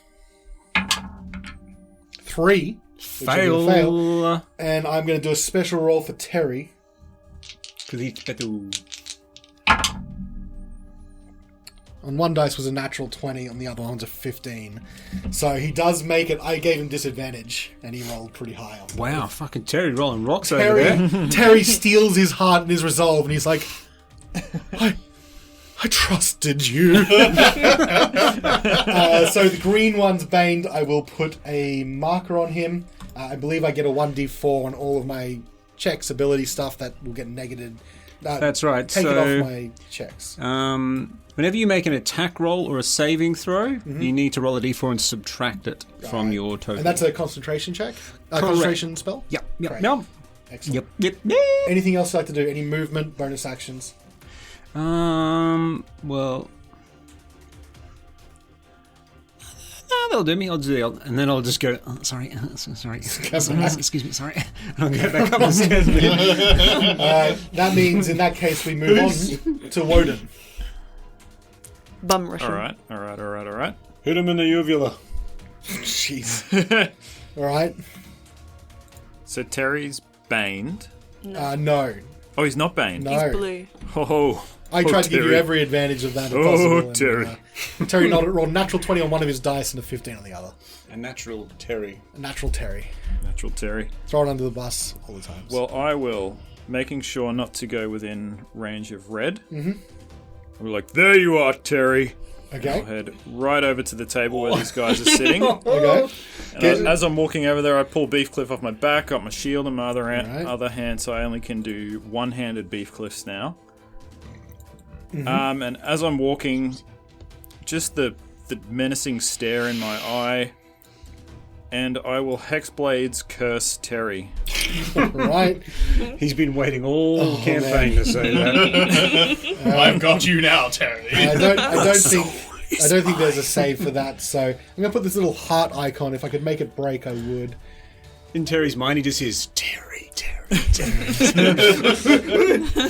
3. Fail. Fail. And I'm going to do a special roll for Terry. On one dice was a natural 20, on the other one's a 15. So he does make it. I gave him disadvantage, and he rolled pretty high on Wow, fucking Terry rolling rocks over there. Terry steals his heart and his resolve, and he's like, I trusted you. So the green one's baned. I will put a marker on him. I believe I get a 1d4 on all of my checks, ability stuff that will get negated. That's right. Take it So, off my checks. whenever you make an attack roll or a saving throw, you need to roll a d4 and subtract it from your total. And that's a concentration check? A concentration spell? Yep. Great. Yep. Excellent. Yep. Anything else you'd like to do? Any movement, bonus actions? Well... That'll do me. I'll do it, and then I'll just go. Oh, sorry. Excuse me. Sorry. I'll get back up the stairs. That means, in that case, we move on to Wodun. Bum rushing. All right. Hit him in the uvula. Jeez. All right. So Terry's baned. No. Oh, he's not baned. No. He's blue. Oh. I tried to give you Terry. every advantage of that. Oh, possible, Terry. And, Terry rolled natural 20 on one of his dice and a 15 on the other. A natural Terry. A natural Terry. Natural Terry. Throw it under the bus all the time. Well, I will, making sure not to go within range of red. Mm-hmm. We're like, there you are, Terry. Okay. I'll head right over to the table where these guys are sitting. Okay. And as I'm walking over there, I pull Beefcliff off my back, got my shield in my other hand, so I only can do one-handed Beefcliffs now. Mm-hmm. And as I'm walking, just the menacing stare in my eye, and I will Hexblades curse Terry. Right. He's been waiting all campaign to say that. I've got you now, Terry. I don't think there's a save for that, so I'm going to put this little heart icon. If I could make it break, I would. In Terry's mind, he just hears Terry.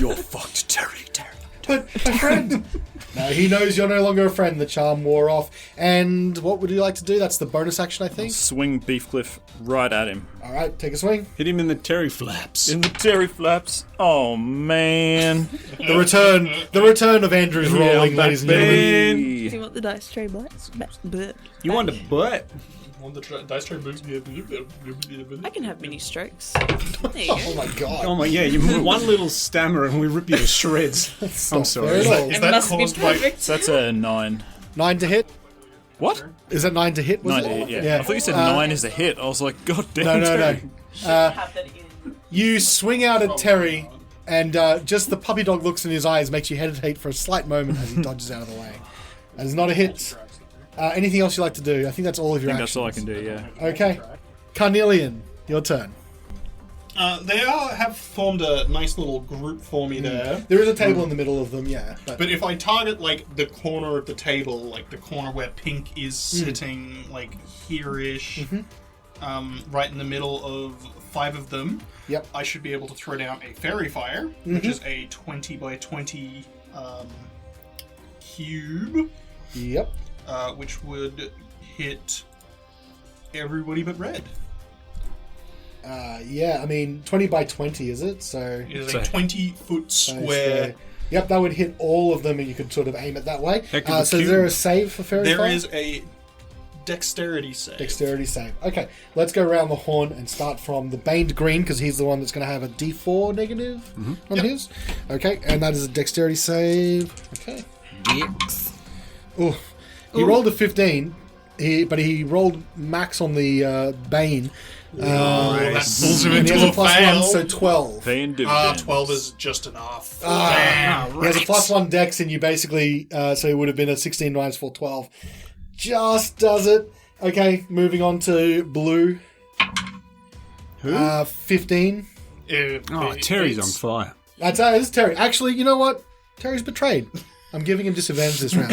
You're fucked, Terry. But my friend. No, he knows you're no longer a friend. The charm wore off. And what would you like to do? That's the bonus action, I think. Swing Beefcliff right at him. All right, take a swing. Hit him in the Terry flaps. In the Terry flaps. Oh, man. The return of Andrew's rolling, ladies and gentlemen. Do you want the dice tray black? You want a butt? On the dice tray boots. I can have mini strokes. There you Oh go. my god. Oh my, yeah, you one little stammer and we rip you to shreds. I'm sorry. Very low. Is It that must be caused by... perfect. That's a 9. 9 to hit. What? Is that 9 to hit? Was 9 it? to hit, yeah. Yeah. I thought you said 9 is a hit. I was like, god damn. No. Terry. You swing out at Terry, and just the puppy dog looks in his eyes makes you hesitate for a slight moment as he dodges out of the way. That is not a hit. Anything else you'd like to do? I think that's all of your I think actions. that's all I can do, yeah. Okay. Carnelian, your turn. They have formed a nice little group for me there. There is a table in the middle of them, yeah. But if I target, like, the corner of the table, like the corner where Pink is sitting, like, here-ish, right in the middle of 5 of them, Yep. I should be able to throw down a Fairy Fire, which is a 20 by 20 cube, Yep. which would hit everybody but red. Yeah, I mean, 20 by 20, is it? So It is a 20-foot square. Yep, that would hit all of them, and you could sort of aim it that way. Heck of a So is cube. there a save for Fairy There Fire? is a Dexterity save. Dexterity save. Okay, let's go around the horn and start from the Baned Green, because he's the one that's going to have a D4 negative on his. Okay, and that is a Dexterity save. Okay. Oh, he rolled a 15, but he rolled max on the Bane. That pulls him And he into has a a plus fail. 1, so 12. Paying dividends. 12 is just enough. He has a plus 1 dex, and you basically, so it would have been a 16 minus 4, 12. Just does it. Okay, moving on to blue. Who? 15. Oh, Terry's on fire. That's Terry. Actually, you know what? Terry's betrayed. I'm giving him disadvantage this round.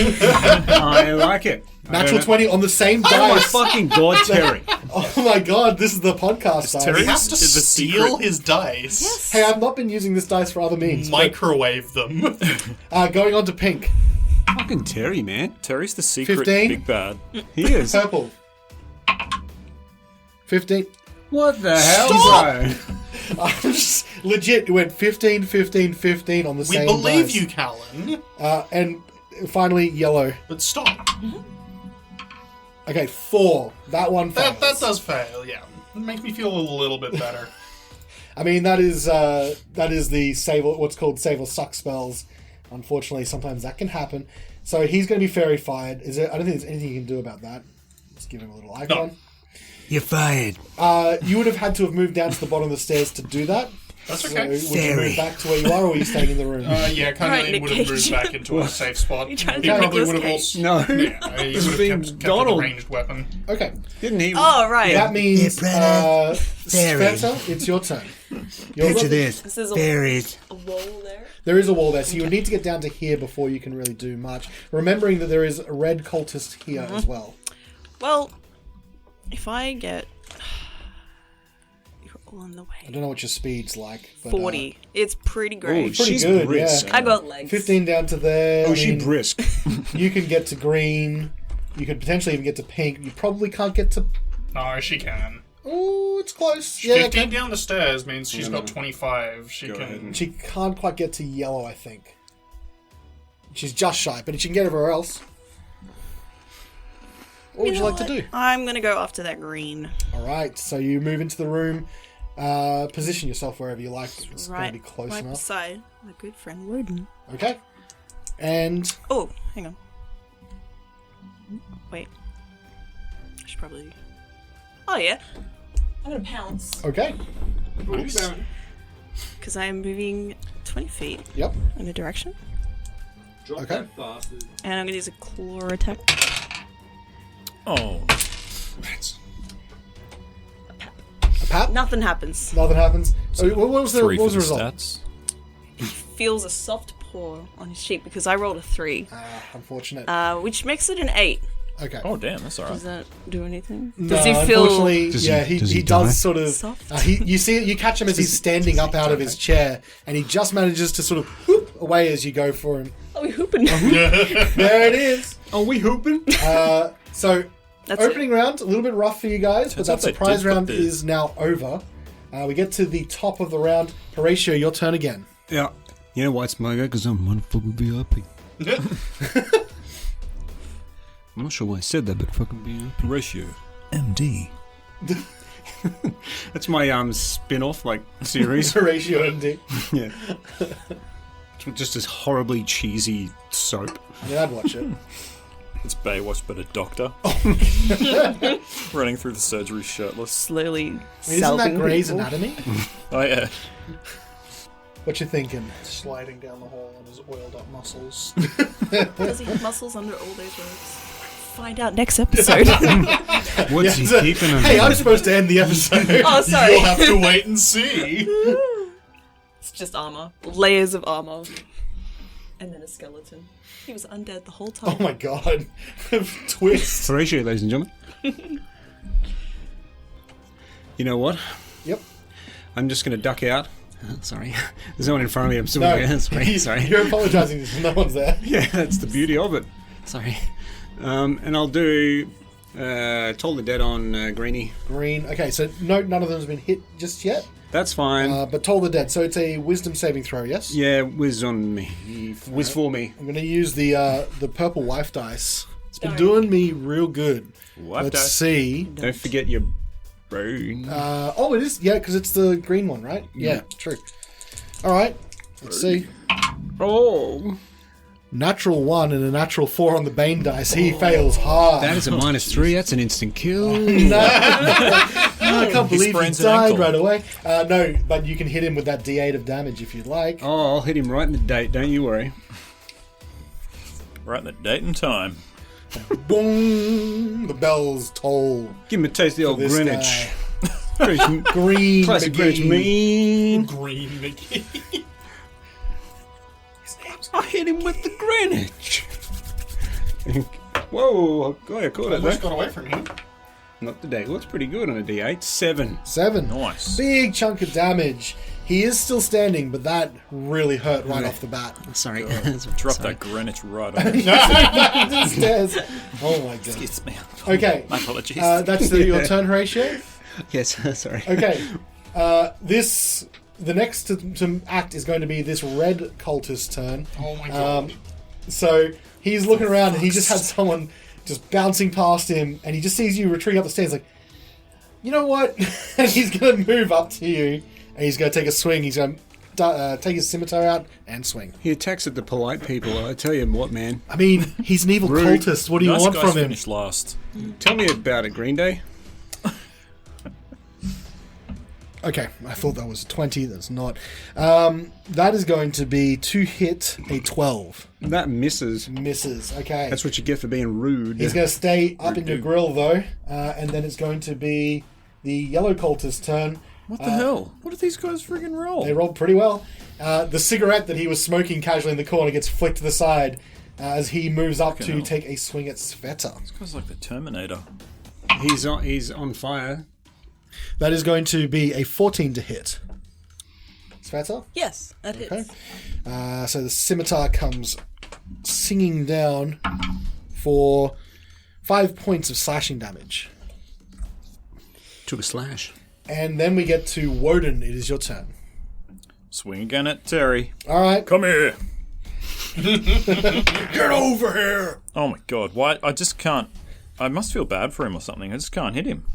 I like it. Natural 20 on the same Oh my dice. fucking god, Terry. Oh my god, this is the podcast dice. Terry- He has to Is the steal secret- his dice. Yes. Hey, I've not been using this dice for other means. Microwave them. Going on to pink. Fucking Terry, man. Terry's the secret 15? big bad. He is. Purple. 15. What the hell, Stop! bro? I'm just legit. It went 15, 15, 15 on the We same believe dice. you, Callan. And finally, yellow. But stop. Okay, 4. That one fails. That does fail, yeah. It makes me feel a little bit better. I mean, that is the save, what's called save or suck spells. Unfortunately, sometimes that can happen. So he's going to be fairy fired. I don't think there's anything you can do about that. Just give him a little icon. No. You're fired. You would have had to have moved down to the bottom of the stairs to do that. That's So okay. would you Fairy. move back to where you are, or are you staying in the room? Yeah, Carnelian Nick would have moved Cage. back into a safe spot. You trying He to do probably Nicolas would have Cage? also... No. Yeah, he This would is have being kept a Donald. ranged weapon. Okay. Didn't he? Oh, right. That means, Fairy. Svieta, it's your turn. Picture this. This is a- Fairies. A wall there. There is a wall there, so you would need to get down to here before you can really do much. Remembering that there is a red cultist here as well. Well, if I get... You're all in the I way. don't know what your speed's like. But, 40. It's pretty great. Oh, pretty she's good, brisk. yeah. I got legs. 15 down to there. Oh, I she mean, brisk. You can get to green. You could potentially even get to pink. You probably can't get to... No, she can. Oh, it's close. Yeah, 15 down the stairs means she's got 25. She Go can... ahead. she can't quite get to yellow, I think. She's just shy, but she can get everywhere else. What would you like to do? I'm going to go after that green. All right, so you move into the room. Position yourself wherever you like. It's going to be close right enough. beside my good friend Wodun. Okay. And Oh, hang on. Wait. I should probably... Oh, yeah. I'm going to pounce. okay. Because I am moving 20 feet Yep. in a direction. Okay. And I'm going to use a claw attack. Oh, A pat. Nothing happens. Nothing happens. So what was the 3 what for was the the result? stats. Feels a soft paw on his cheek because I rolled a 3. Unfortunate. Which makes it an 8. Okay. Oh, damn, that's alright. Does that do anything? No, Does he feel... unfortunately, Does yeah, he- he does he does die? sort of. Soft? You see, you catch him as he's standing up out of his chair, and he just manages to sort of whoop away as you go for him. Oh, we hooping. There it is. Are we hooping? So, That's opening round, a little bit rough for you guys, but Turns that out they surprise did put round the- is now over. We get to the top of the round. Horatio, your turn again. Yeah. You know why it's my guy? Because I'm motherfucking VIP. I'm not sure why I said that, but fucking VIP. Ratio. MD. That's my spin-off like series. Horatio MD. Yeah. It's just this horribly cheesy soap. I mean, I'd watch it. It's Baywatch, but a doctor. Running through the surgery shirtless. Slowly I mean, isn't that salving Grey's people. Anatomy? Oh, yeah. What you thinking? Sliding down the hall on his oiled up muscles. Does he have muscles under all those robes? Find out next episode. What's he So- keeping on? hey, I'm supposed to end the episode. Oh, sorry. You'll have to wait and see. It's just armor. Layers of armor. And then a skeleton. He was undead the whole time. Oh my god. Twist. Horatio, ladies and gentlemen. You know what? Yep. I'm just going to duck out. Sorry. There's no one in front of me. I'm still No, sorry. You're apologising. No one's there. Yeah, that's the beauty of it. Sorry. And I'll do Toll the Dead on Greenie. Green. Okay, so no, none of them has been hit just yet. That's fine. But Toll the Dead. So it's a wisdom saving throw, yes? Yeah, whiz on me. Whiz for me. I'm going to use the purple wife dice. It's been doing me real good. Wife Let's dice. see. Don't forget your brain. Oh, it is. Yeah, because it's the green one, right? Yeah, true. All right. Let's see. Oh. Natural 1 and a natural 4 on the Bane dice. He fails hard. That is a -3. That's an instant kill. No. I can't believe he sprains an died ankle. right away. No, but you can hit him with that D8 of damage if you'd like. Oh, I'll hit him right in the date. Don't you worry. Right in the date and time. Boom! The bells toll. Give him a taste of the old this Greenwich. Green Classic McGee. Greenwich mean. Green McGee. His name's I hit him with the Greenwich. Whoa, I caught it Almost there. got away from him. Not today. Well, it's pretty good on a D8. 7. 7. Nice. Big chunk of damage. He is still standing, but that really hurt right off the bat. Sorry. Drop that Greenwich right on. The stairs. Oh my god. Excuse me. Okay. My apologies. That's your turn, Horatio. Yes, sorry. Okay. The next to act is going to be this red cultist turn. Oh my god. So he's looking around and he just had someone just bouncing past him, and he just sees you retreating up the stairs like, you know what? And he's going to move up to you, and he's going to take a swing. He's going to take his scimitar out and swing. He attacks at the polite people. I tell you what, man. I mean, he's an evil Rude. cultist. What do you Nice want guys from him? finished last. Tell me about it, Green Day. Okay, I thought that was a 20. That's not. That is going to be to hit a 12. That misses. Misses. Okay. That's what you get for being rude. He's going to stay up in your grill, though. And then it's going to be the yellow cultist turn. What the hell? What did these guys friggin' roll? They rolled pretty well. The cigarette that he was smoking casually in the corner gets flicked to the side as he moves up to hell. take a swing at Svieta. These guys are like the Terminator. He's on fire. That is going to be a 14 to hit. Svieta? Yes, that hits. Okay. So the scimitar comes singing down for 5 points of slashing damage. Took a slash. And then we get to Wodun. It is your turn. Swing again at Terry. All right. Come here. Get over here! Oh my god, why? I just can't. I must feel bad for him or something. I just can't hit him.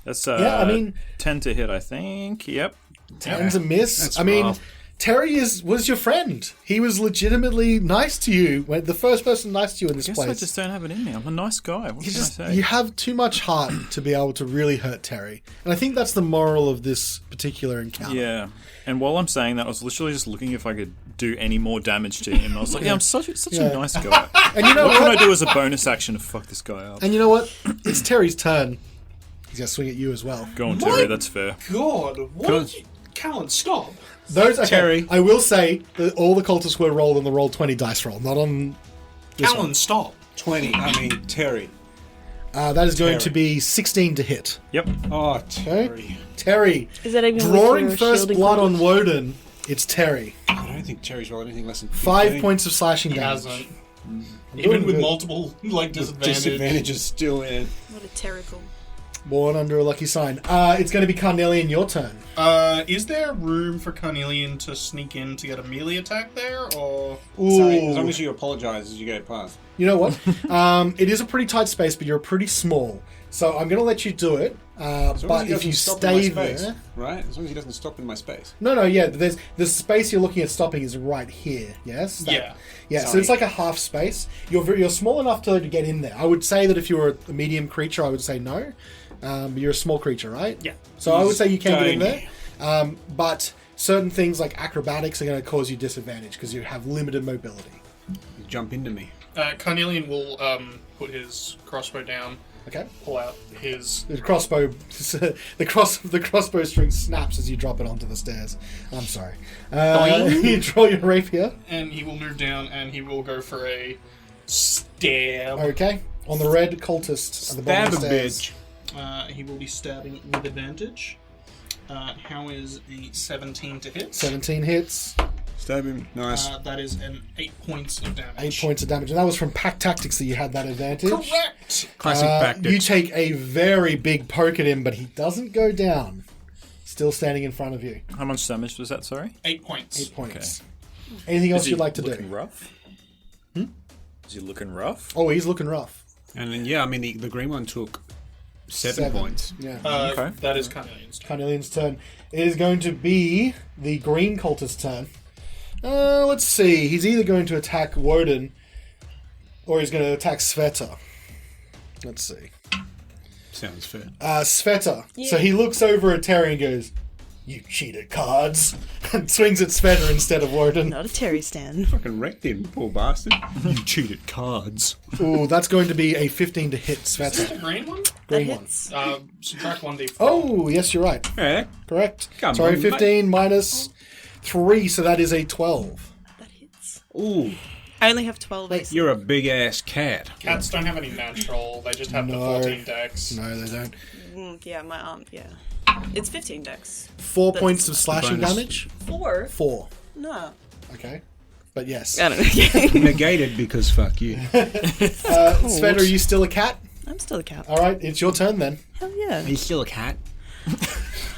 That's Yeah, I mean- 10 to hit, I think. Yep. 10's a miss. That's I mean, rough. Terry was your friend. He was legitimately nice to you. When the first person nice to you in this I guess place. I just don't have it in me. I'm a nice guy. What can I say? You have too much heart to be able to really hurt Terry. And I think that's the moral of this particular encounter. Yeah. And while I'm saying that, I was literally just looking if I could do any more damage to him. I was like, yeah, I'm such Yeah. a nice guy. And you know What can I what? do as a bonus action to fuck this guy up? And you know what? It's Terry's turn. He's going to swing at you as well. Go on, Terry, that's fair. God, what did you... Callan, stop. Those, okay, Terry. I will say that all the cultists were rolled on the roll 20 dice roll, not on this Callan, one. stop. 20. I mean, Terry. That is going to Terry. be 16 to hit. Yep. Oh, Okay. Terry. Terry. Is that even with Drawing your first shielding blood on cordage? Wodun, it's Terry. I don't think Terry's rolled anything less than 5 15. points of slashing He damage. hasn't. doing Even with good. multiple, like, disadvantage. Disadvantages still in. What a terrible. Born under a lucky sign. It's going to be Carnelian, your turn. Is there room for Carnelian to sneak in to get a melee attack there, or... Ooh. As long as you apologise as you go past. You know what? It is a pretty tight space, but you're pretty small. So I'm going to let you do it. As long But as he if you doesn't stop in my stay space, there... right? As long as he doesn't stop in my space. No, yeah. There's the space you're looking at stopping is right here. Yes. Yeah. Yeah. So Sorry. it's like a half space. You're small enough to get in there. I would say that if you were a medium creature, I would say no. But you're a small creature, right? Yeah. So I would say you can get in tiny. there. But certain things like acrobatics are going to cause you disadvantage because you have limited mobility. You jump into me. Carnelian will put his crossbow down, Okay. pull out his... The crossbow, the crossbow string snaps as you drop it onto the stairs. I'm sorry. You draw your rapier. And he will move down and he will go for a stab. Okay. On the red cultist at the bottom Stab of the a stairs. bitch. He will be stabbing with advantage. How is the 17 to hit? 17 hits, Stab him. Nice. That is an 8 points of damage. 8 points of damage. And that was from Pack Tactics that you had that advantage. Correct! Classic back You take a very big poke at him, but he doesn't go down. Still standing in front of you. How much damage was that, sorry? 8 points. 8 points. Anything else Is he you'd like to looking do? rough? Is he looking rough? Oh, he's looking rough. And then, yeah, I mean, the green one took 7 points. Yeah. Okay. That is Carnelian's turn. Carnelian's turn. It is going to be the green cultist's turn. Let's see. He's either going to attack Wodun or he's going to attack Svieta. Let's see. Sounds fair. Svieta. So he looks over at Terry and goes, "You cheated cards," and swings at Svieta instead of Wodun. Not a Terry stand. Fucking wrecked him, poor bastard. You cheated cards. Ooh, that's going to be a 15 to hit Is this the Svieta. green one? Green That one. hits. Subtract 1d4. Oh, yes, you're right. Yeah. Correct. Come Sorry, on, 15 minus 3, so that is a 12. That hits. Ooh, I only have 12 AC. you're a big ass cat. Cats don't have any natural. They just have the No. 14 dex. No, they don't. Yeah, my arm. Yeah, it's 15 dex. 4 points of slashing bonus. damage. 4? 4. No. Okay. But yes. I don't know. Negated because fuck you. Sven, are you still a cat? I'm still a cat. All right, it's your turn then. Hell yeah. He's still a cat.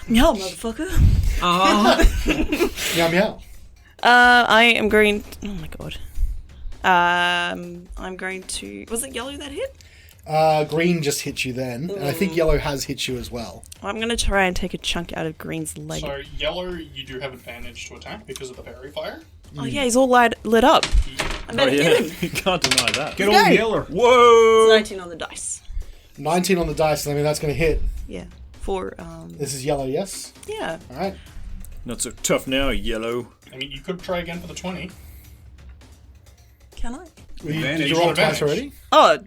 Meow, motherfucker. Meow meow. I am going. Oh my god. I'm going to. Was it yellow that hit? Green just hit you then, and I think yellow has hit you as well. I'm going to try and take a chunk out of Green's leg. So yellow, you do have advantage to attack because of the fairy fire. Oh yeah, he's all lit up. I Oh better yeah, hit him. you can't deny that. Get all yeller. Whoa! 19 on the dice. 19 on the dice, I mean, that's going to hit. Yeah. For This is yellow, yes? yeah. All right. Not so tough now, yellow. I mean, you could try again for the 20. Can I? Well, Advantage. did you roll Advantage. twice already? Oh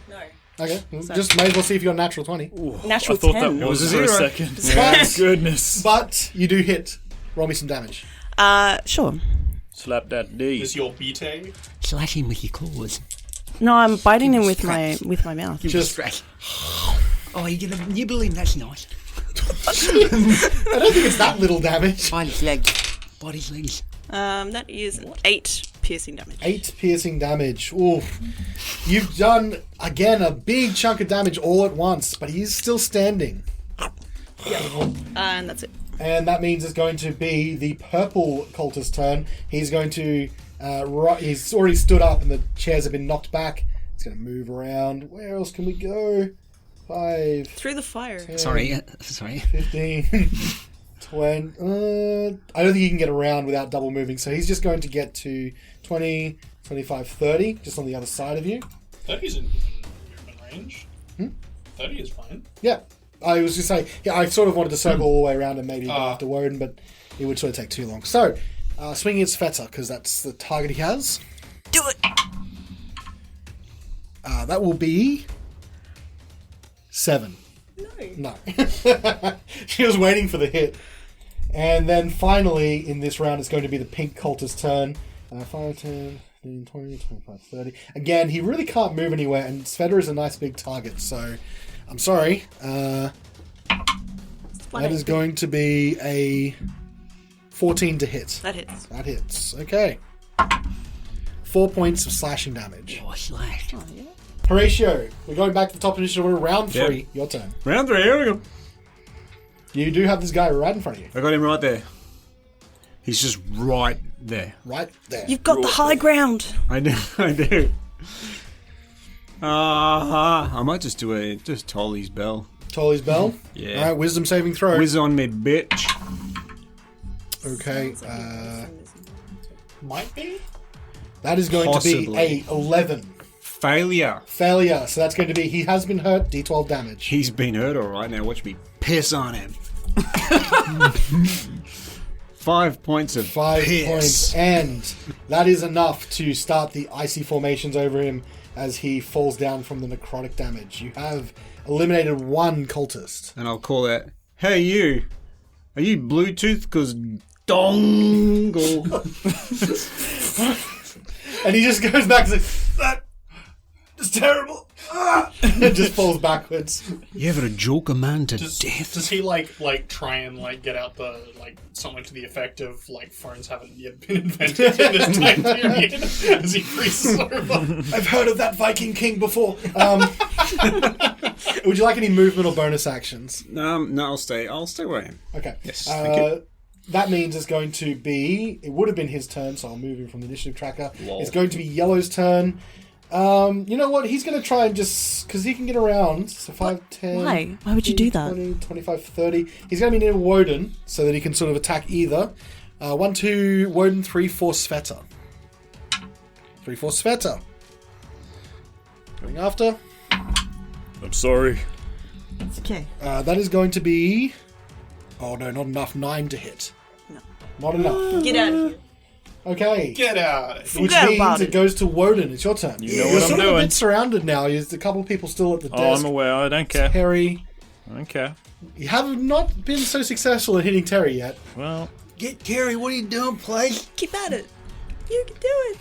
no. Okay. Well, just may as well see if you got a natural 20. Natural I thought 10. that was a for a zero. second. But, Goodness. but you do hit. Roll me some damage. Sure. Slap that D. Is your bete? Slash him with your claws. No, I'm biting him with my mouth. Just, Oh, you get a nibble him. That's nice. I don't think it's that little damage. Find his legs. Bite his legs. That is 8 piercing damage. 8 piercing damage. Oof. You've done, again, a big chunk of damage all at once, but he's still standing. And that's it. And that means it's going to be the purple cultist's turn. He's going to... he's already stood up and the chairs have been knocked back. He's going to move around. Where else can we go? 5, Through the fire. 10, Sorry. 15, 20. I don't think he can get around without double moving, so he's just going to get to 20, 25, 30, just on the other side of you. 30 is in movement range. 30 is fine. Yeah. I was just saying, yeah, I sort of wanted to circle all the way around and maybe go after Wodun, but it would sort of take too long. So, swinging at Svieta, because that's the target he has. Do it. That will be 7. No. No. She was waiting for the hit. And then finally, in this round, it's going to be the pink cultist's turn. 5, 10, 15, 20, 25, 30. Again, he really can't move anywhere, and Svieta is a nice big target, so I'm sorry. That is going to be a 14 to hit. That hits. That hits. Okay. 4 points of slashing damage. Oh, slashed. Oh, yeah. Horatio, we're going back to the top initiative. We're round 3. Yep. Your turn. Round 3. Here we go. You do have this guy right in front of you. I got him right there. He's just right there. Right there. You've got the high ground. I do. I do. I might just do just Tolly's bell. Tolly's bell. Yeah. All right, wisdom saving throw. Whiz on me, bitch. Okay. Might be? That is going to be Possibly. a 11. Failure. Failure. So that's going to be, he has been hurt, d12 damage. He's been hurt all right. Now watch me piss on him. 5 points of 5 piss. points. And that is enough to start the icy formations over him as he falls down from the necrotic damage. You have eliminated 1 cultist. And I'll call that, hey you, are you Bluetooth? Because dongle. And he just goes back and says, that is terrible. And just falls backwards. You ever joke a man to Does death? he like try and get out the something to the effect of phones haven't yet been invented in this time period as he freezes over? I've heard of that Viking king before. Would you like any movement or bonus actions? No, I'll stay where I am. Okay. Yes, thank you. That means it's going to be... It would have been his turn, so I'll move him from the initiative tracker. Lol. It's going to be Yellow's turn. You know what? He's going to try and just... Because he can get around. So 5, 10... Why? Why would you do that? 20, 25, 30. He's going to be near Wodun, so that he can sort of attack either. 1, 2, Wodun, 3, 4, Svieta. 3, 4, Svieta. Going after. I'm sorry. It's okay. That is going to be... Oh no, not enough. 9 to hit. No. Not enough. Get out of here. Okay. Get out! Which Forget means about it it. goes to Wodun. It's your turn. You know You're what I'm sort of a doing. bit surrounded now. There's a couple of people still at the Oh, desk. I'm aware. I don't care. Terry. I don't care. You have not been so successful at hitting Terry yet. Well, Get Carey, what are you doing, play? Keep at it. You can do it.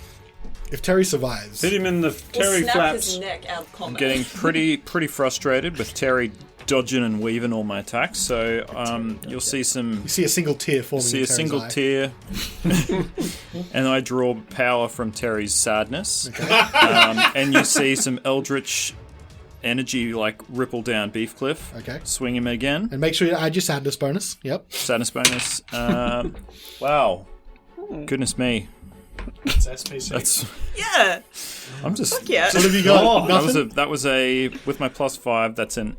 If Terry survives. Hit him in the Terry snap flaps. his neck out of combat. I'm getting pretty frustrated with Terry dodging and weaving all my attacks. So you'll see some. You see a single tear forming See in a Terry's single eye. tear, and I draw power from Terry's sadness. And you see some eldritch energy like ripple down Beef Cliff. Okay. Swing him again. And make sure you add your sadness bonus. Yep. Sadness bonus. Wow. Goodness me. It's SPC. That's. Yeah. I'm just. Fuck yeah. What have you got? Nothing? That was a with my +5. That's an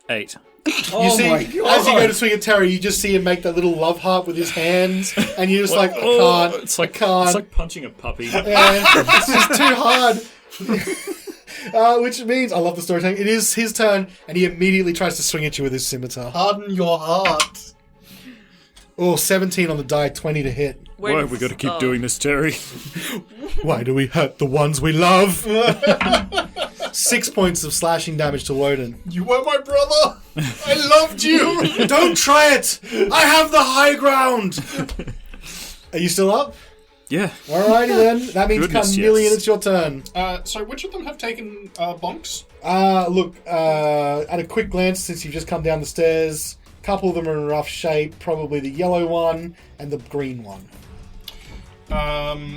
8. You see, as you go to swing at Terry, you just see him make that little love heart with his hands, and you're just like, I can't. It's like I can't. It's like punching a puppy. It's just too hard. Which means, I love the storytelling, it is his turn, and he immediately tries to swing at you with his scimitar. Harden your heart. Oh, 17 on the die, 20 to hit. Why have we got to keep doing this, Terry? Why do we hurt the ones we love? 6 points of slashing damage to Wodun. You were my brother. I loved you. Don't try it! I have the high ground! Are you still up? Yeah. Alrighty then. That means Goodness, Carnelian, yes. it's your turn. So which of them have taken bonks? Look, at a quick glance, since you've just come down the stairs, a couple of them are in rough shape. Probably the yellow one and the green one.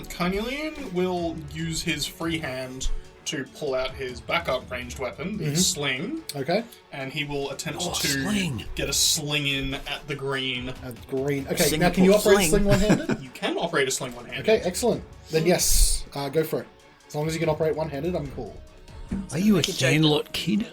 Carnelian will use his free hand to pull out his backup ranged weapon, the sling, Okay? and he will attempt to sling. get a sling in at the green. Green. Okay, now can you operate sling one-handed? You can operate a sling one-handed. Okay, excellent. Then yes, go for it. As long as you can operate one-handed, I'm cool. Are you a Yanlot kid?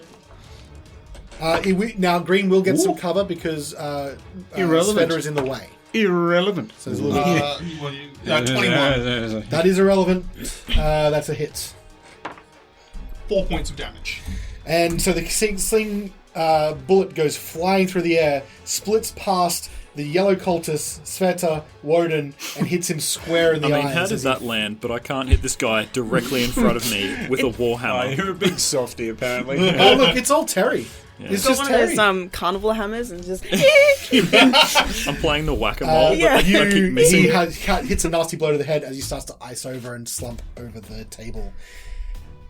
Now, green will get some cover because Irrelevant. Svieta is in the way. Irrelevant. So there's a little bit. 21. That is irrelevant. That's a hit. 4 points of damage. And so the sling bullet goes flying through the air, splits past the yellow cultist, Svieta, Wodun, and hits him square in the eyes. How does that land? But I can't hit this guy directly in front of me with a warhammer. You're a big softy, apparently. Oh, look, it's all Terry. It's just One Terry. of those carnival hammers and just I'm playing the whack-a-mole, Yeah. but I keep missing. He hits a nasty blow to the head as he starts to ice over and slump over the table.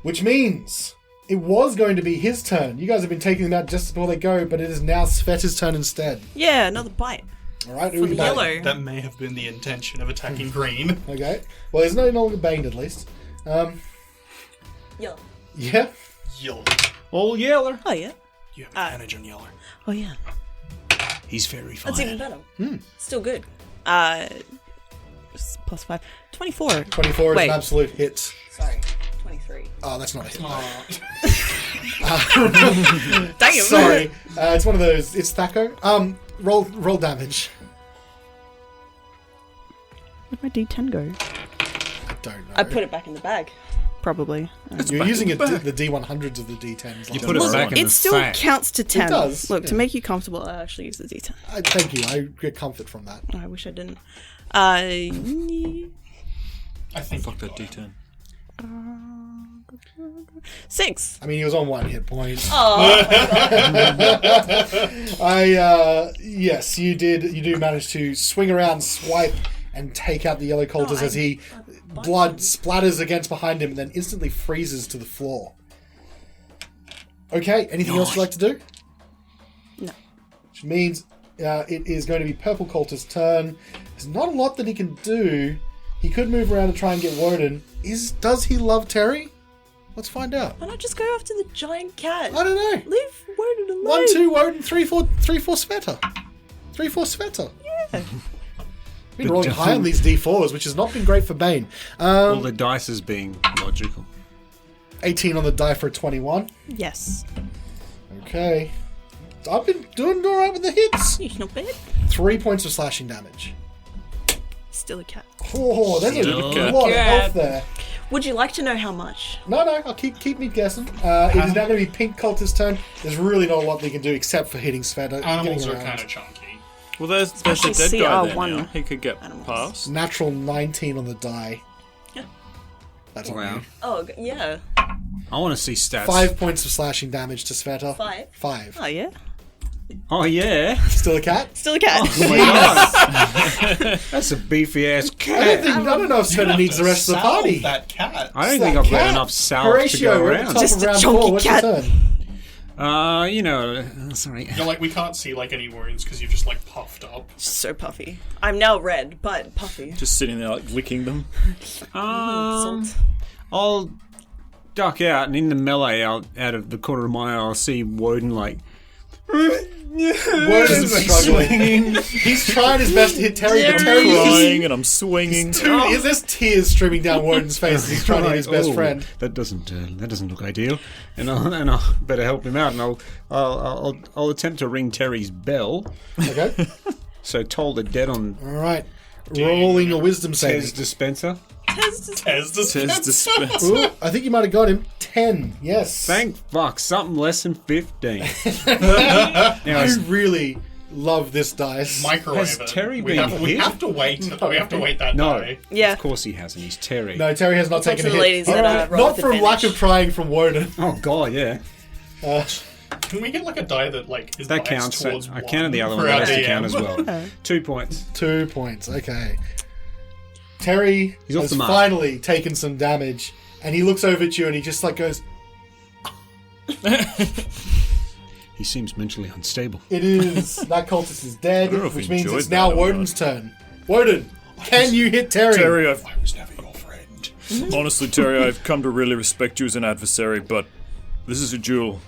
Which means it was going to be his turn. You guys have been taking them out just before they go, but it is now Sveta's turn instead. yeah, another bite. All right, For the back? yellow. That may have been the intention of attacking green. Okay. Well, there's no longer banged at least. Yeah. Yeah. Yellow. All yeller. Oh yeah. You have advantage on yellow. Oh yeah. He's very fine. That's even better. Still good. +5. 24. 24 is Wait. an absolute hit. Sorry. 23. Oh, that's not a hit. Dang it. Sorry. It's one of those. It's Thaco. Roll damage. Where'd my D10 go? I don't know. I put it back in the bag. Probably. You're using the D100s of the D10s. You put it back in It the still sack. counts to 10. does, Look, to yeah. make you comfortable, I actually use the D10. Thank you. I get comfort from that. I wish I didn't. I think Fuck that D10. 6. I mean, he was on 1 hit point. Oh, Yes, you did. You do manage to swing around, swipe, and take out the yellow cultist as he blood splatters against behind him and then instantly freezes to the floor. Okay, anything else you'd like to do? No. Which means it is going to be Purple Cultist's turn. There's not a lot that he can do. He could move around and try and get Wodun. Does he love Terry? Let's find out. why not just go after the giant cat? I don't know. Leave Wodun alone. 1, 2, Wodun, 3, 4, 3, 4, Svieta. 3, 4, Svieta. Yeah. Been rolling high on these D4s, which has not been great for Bane. All the dice is being logical. 18 on the die for a 21. Yes. Okay. I've been doing alright with the hits. Not bad. 3 points of slashing damage. Still a cat. Oh, there's a Still a lot of cat. health there. Would you like to know how much? No, I'll keep me guessing. It is now going to be Pink Cultist's turn. There's really not a lot they can do except for hitting Svieta. animals getting are around. kind of chunky. Well, there's a actually dead guy there CR1 now. He could get animals. past. Natural 19 on the die. Yeah. That's all Wow. right. Oh, yeah. I want to see stats. 5 points of slashing damage to Svieta. 5. 5. Oh, yeah. Oh, yeah? Still a cat? Still a cat. Oh, my God. That's a beefy-ass cat. I don't know if Sweta needs the rest of the party. That cat. I don't It's think that I've got cat. enough salve to Horatio, go we're at the around. top Just of a round chunky 4. What's your cat. turn? Sorry. You're like, we can't see like any wounds because you've just like puffed up. So puffy. I'm now red, but puffy. Just sitting there, like, licking them. Salt. I'll duck out, and in the melee out of the corner of my eye, I'll see Wodun, like... Wodun's struggling. He's trying his best to hit Terry, but Terry is... Crying and I'm swinging. There's tears streaming down Wodun's face as he's trying to hit his best Oh, friend. That doesn't look ideal, and I'll better help him out, and I'll attempt to ring Terry's bell. Okay. So toll the dead on All right. Rolling a wisdom Tez save. dispenser. Tez dispenser. Ooh, I think you might have got him. 10. Yes. Thank fuck, something less than 15. Now, I really love this dice. Microwave Has it. Terry we been have, we hit? have to wait. We have to wait that no, day. Yeah. of course he hasn't. He's Terry. No, Terry has not It's up taken to a the hit. ladies that roll Not with from lack advantage. of trying from Wodun. Oh god, yeah. Can we get like a die that like is That biased counts. towards I one counted the other one. for our That has to DM? count as well. 2 points. 2 points. Okay. Terry He's off has the mark. finally taken some damage, and he looks over at you and he just like goes, He seems mentally unstable. "It is that cultist is dead," don't know if which he means enjoyed it's now that or Wodun's turn. Wodun, can you hit Terry? Terry, I was never your friend. honestly, Terry, I've come to really respect you as an adversary, but this is a duel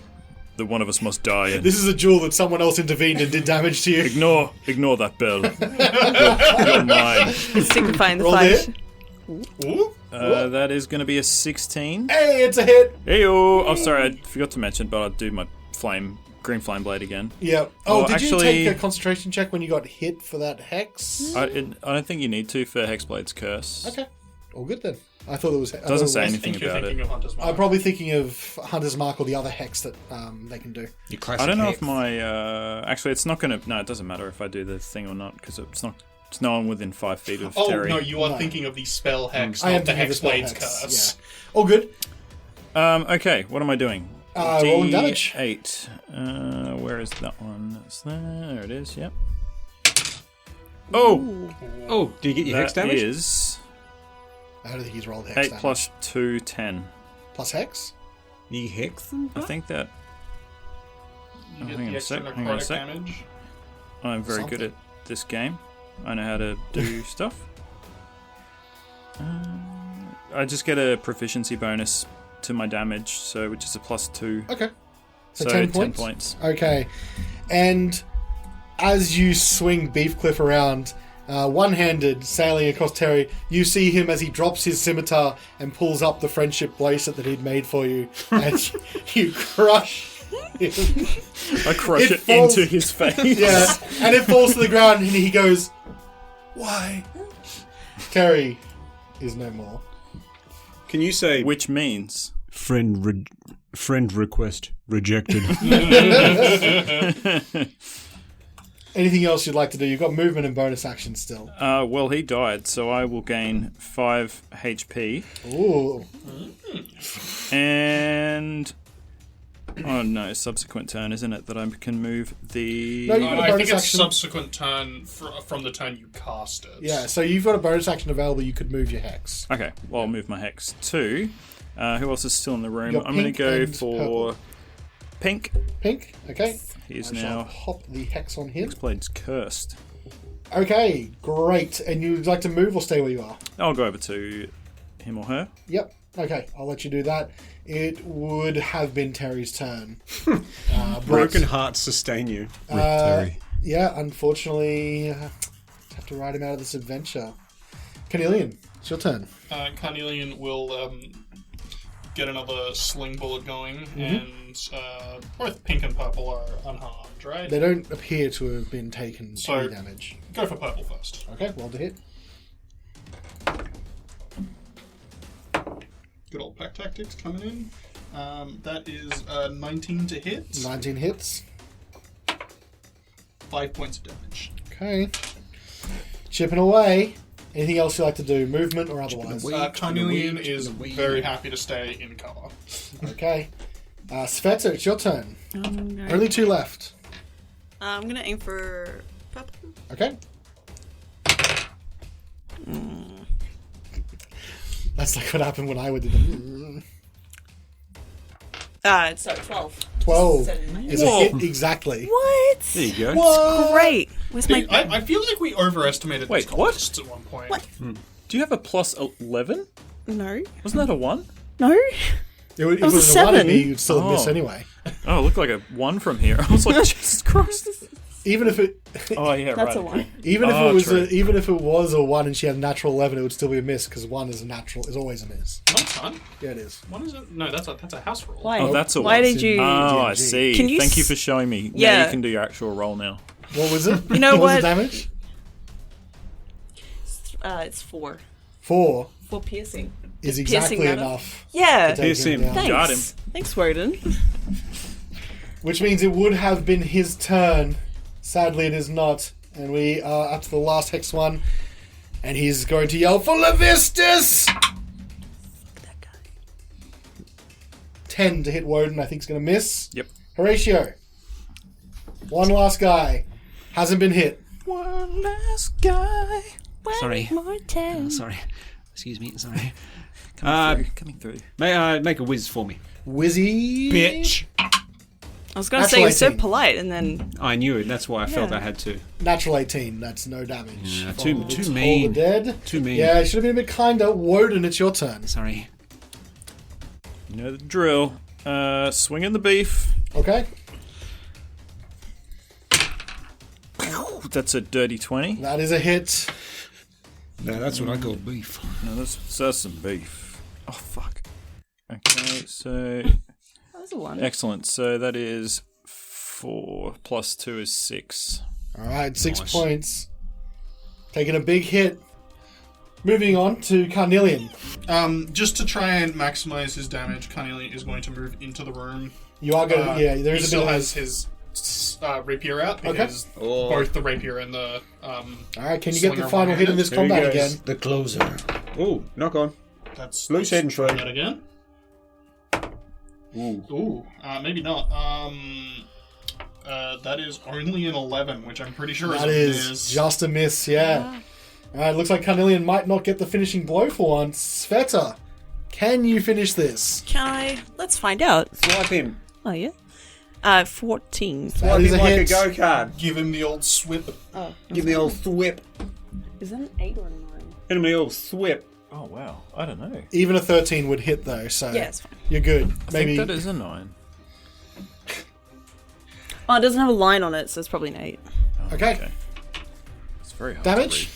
that one of us must die in. This is a duel that someone else intervened and did damage to you. Ignore that bell. You're mine. Signifying the Roll fight. it. Ooh. That is going to be a 16. Hey, it's a hit. Heyo! Oh, sorry, I forgot to mention, but I'll do my green flame blade again. Yeah. Oh, Well, did you actually- take a concentration check when you got hit for that hex? I don't think you need to for Hexblade's Curse. Okay. All good then. I thought it was. Doesn't say I anything think you're about thinking it. of Hunter's Mark. I'm probably thinking of Hunter's Mark or the other hex that they can do. Your classic I don't know hex. if my actually it's not gonna. No, it doesn't matter if I do the thing or not because it's not. It's no one within 5 feet of Oh Terry. no, you are No. thinking of the spell hex, I am not the thinking of the spell Hexblade's hex, curse. Yeah. All good. Okay, what am I doing? Rolling damage. 8. Where is that one? It's there it is. Yep. Oh, Oh, do you get your hex that damage? is I don't think he's rolled hex 8 damage. plus 2, 10. Plus hex? You hex them? I think that You get hang on the a extra sec, hang on a necrotic sec. damage. I'm very good at this game. I know how to do stuff. I just get a proficiency bonus to my damage, so which is a plus 2. Okay. So 10 10 points? points. Okay. And as you swing Beefcliff around, one-handed, sailing across Terry, you see him as he drops his scimitar and pulls up the friendship bracelet that he'd made for you, and you crush him. I crush It it falls- into his face. Yeah, and it falls to the ground, and he goes, "Why?" Terry is no more. Can you say Which means friend request rejected? Anything else you'd like to do? You've got movement and bonus action still. well, he died, so I will gain 5 HP. Ooh. And oh no, subsequent turn, isn't it? That I can move the. No, you got a I think bonus it's action. subsequent turn from the turn you cast it. Yeah, so you've got a bonus action available. You could move your hex. Okay, well I'll move my hex too. Who else is still in the room? You got I'm going to pink go and for purple. pink. Pink. Okay. He is I shall now pop the hex on him. Hexblade's cursed. Okay, great. And you'd like to move or stay where you are? I'll go over to him or her. Yep. Okay, I'll let you do that. It would have been Terry's turn. Broken hearts sustain you. With Terry. Yeah, unfortunately, have to ride him out of this adventure. Carnelian, it's your turn. Carnelian will get another sling bullet going, Mm-hmm. and both pink and purple are unharmed, right? They don't appear to have been taken So- any damage. Go for purple first. Okay, roll to hit. Good old pack tactics coming in. That is 19 to hit. 19 hits. 5 points of damage. Okay. Chipping away. Anything else you like to do? Movement or otherwise? Carnelian is very happy to stay in cover. Okay. Svieta, it's your turn. No. Only 2 left. I'm gonna aim for purple. Okay. That's like what happened when I would do them. So 12. 12 Seven. is a hit exactly. What? There you go. What? Great. Where's my? Dude, I feel like we overestimated Wait, these what? cultists at one point. What? Do you have a plus 11? No. Wasn't that a 1? No. It was was a a 1 7. you'd still miss Oh. anyway. Oh, it looked like a 1 from here. I was like, Jesus Christ. Even if it, Oh, yeah, That's right. a 1. even if Oh, it was, true. even if it was a 1 and she had a natural 11, it would still be a miss because 1 is a natural, is always a miss. No, it's not. Yeah, it is. What is it? No, that's a house roll. Why? Oh, that's a Why 1. did you? Oh, I DMG. see. Can you Thank you s- for showing me. Now Yeah. you can do your actual roll now. What was it? You know what was what? the damage? It's 4. 4 4 piercing. is Does exactly piercing matter? enough. Yeah. to take Pierce him. down. Thanks. Got him. Thanks, Wodun. Which means it would have been his turn. Sadly, it is not. And we are up to the last Hex one. And he's going to yell for Levistus! That guy. 10 to hit Wodun, I think is going to miss. Yep. Horatio. One last guy. Hasn't been hit. One last guy. Sorry. More 10. Sorry. Excuse me. Sorry. Coming through. Make a whiz for me. Wizzy. Bitch. I was gonna Natural say you're so 18. polite, and then I knew it. That's why I felt Yeah. I had to. Natural 18. That's no damage. Yeah, From too All mean. the dead. Too mean. Yeah, you should have been a bit kinder. Wodun, it's your turn. Sorry. You know the drill. Swinging the beef. Okay. That's a dirty 20. That is a hit. No, that's what I call beef. No, that's some beef. Oh, fuck. Okay, so... that was a 1. Excellent. So that is 4 plus 2 is 6. Alright, 6 Nice. points. Taking a big hit. Moving on to Carnelian. Just to try and maximize his damage, Carnelian is going to move into the room. You are going to, yeah, there He is a still bit of has his rapier out because both the rapier and the Alright, can you get the slinger final hit in one-handed. this combat again? The closer. Oh, knock on. That's Loose head and try try. that again. Ooh. Maybe not. That is only an 11, which I'm pretty sure That is is just a miss, yeah. Alright, looks like Carnelian might not get the finishing blow for once. Svieta, can you finish this? Can I? Let's find out. Swipe him. Oh yeah. 14. That Swipe is him a like a hit. go-kart. give him the old swip. Give me the old thwip. Is that an 8 or a 9? Give me the old thwip. Oh, wow. I don't know. Even a 13 would hit though, so Yeah, it's fine. you're good. I Maybe think that is a 9. Oh, it doesn't have a line on it, so it's probably an 8. okay. It's very hard Damage?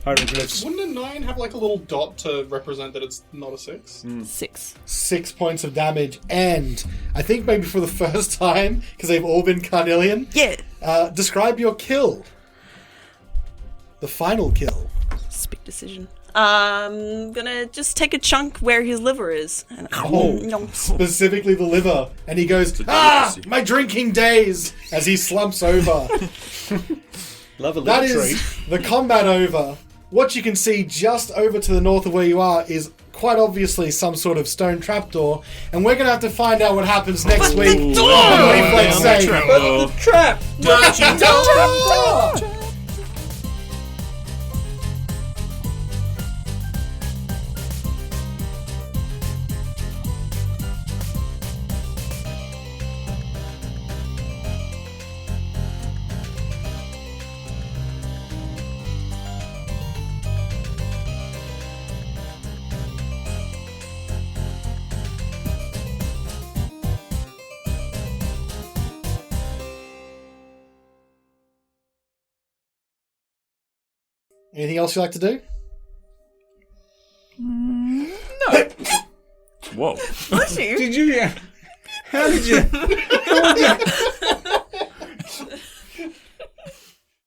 Hieroglyphs. Wouldn't a 9 have like a little dot to represent that it's not a 6? 6. 6 points of damage, and I think maybe for the first time, because they've all been Carnelian, Yeah. describe your kill. The final kill. It's a big decision. Gonna just take a chunk where his liver is. And Specifically the liver. And he goes, delicacy. my drinking days! As he slumps over. Love a That little is the combat over. What you can see just over to the north of where you are is quite obviously some sort of stone trapdoor. And we're going to have to find out what happens next week. Reflex save. trap. Anything else you like to do? Whoa. Bless you. Did you? How did you?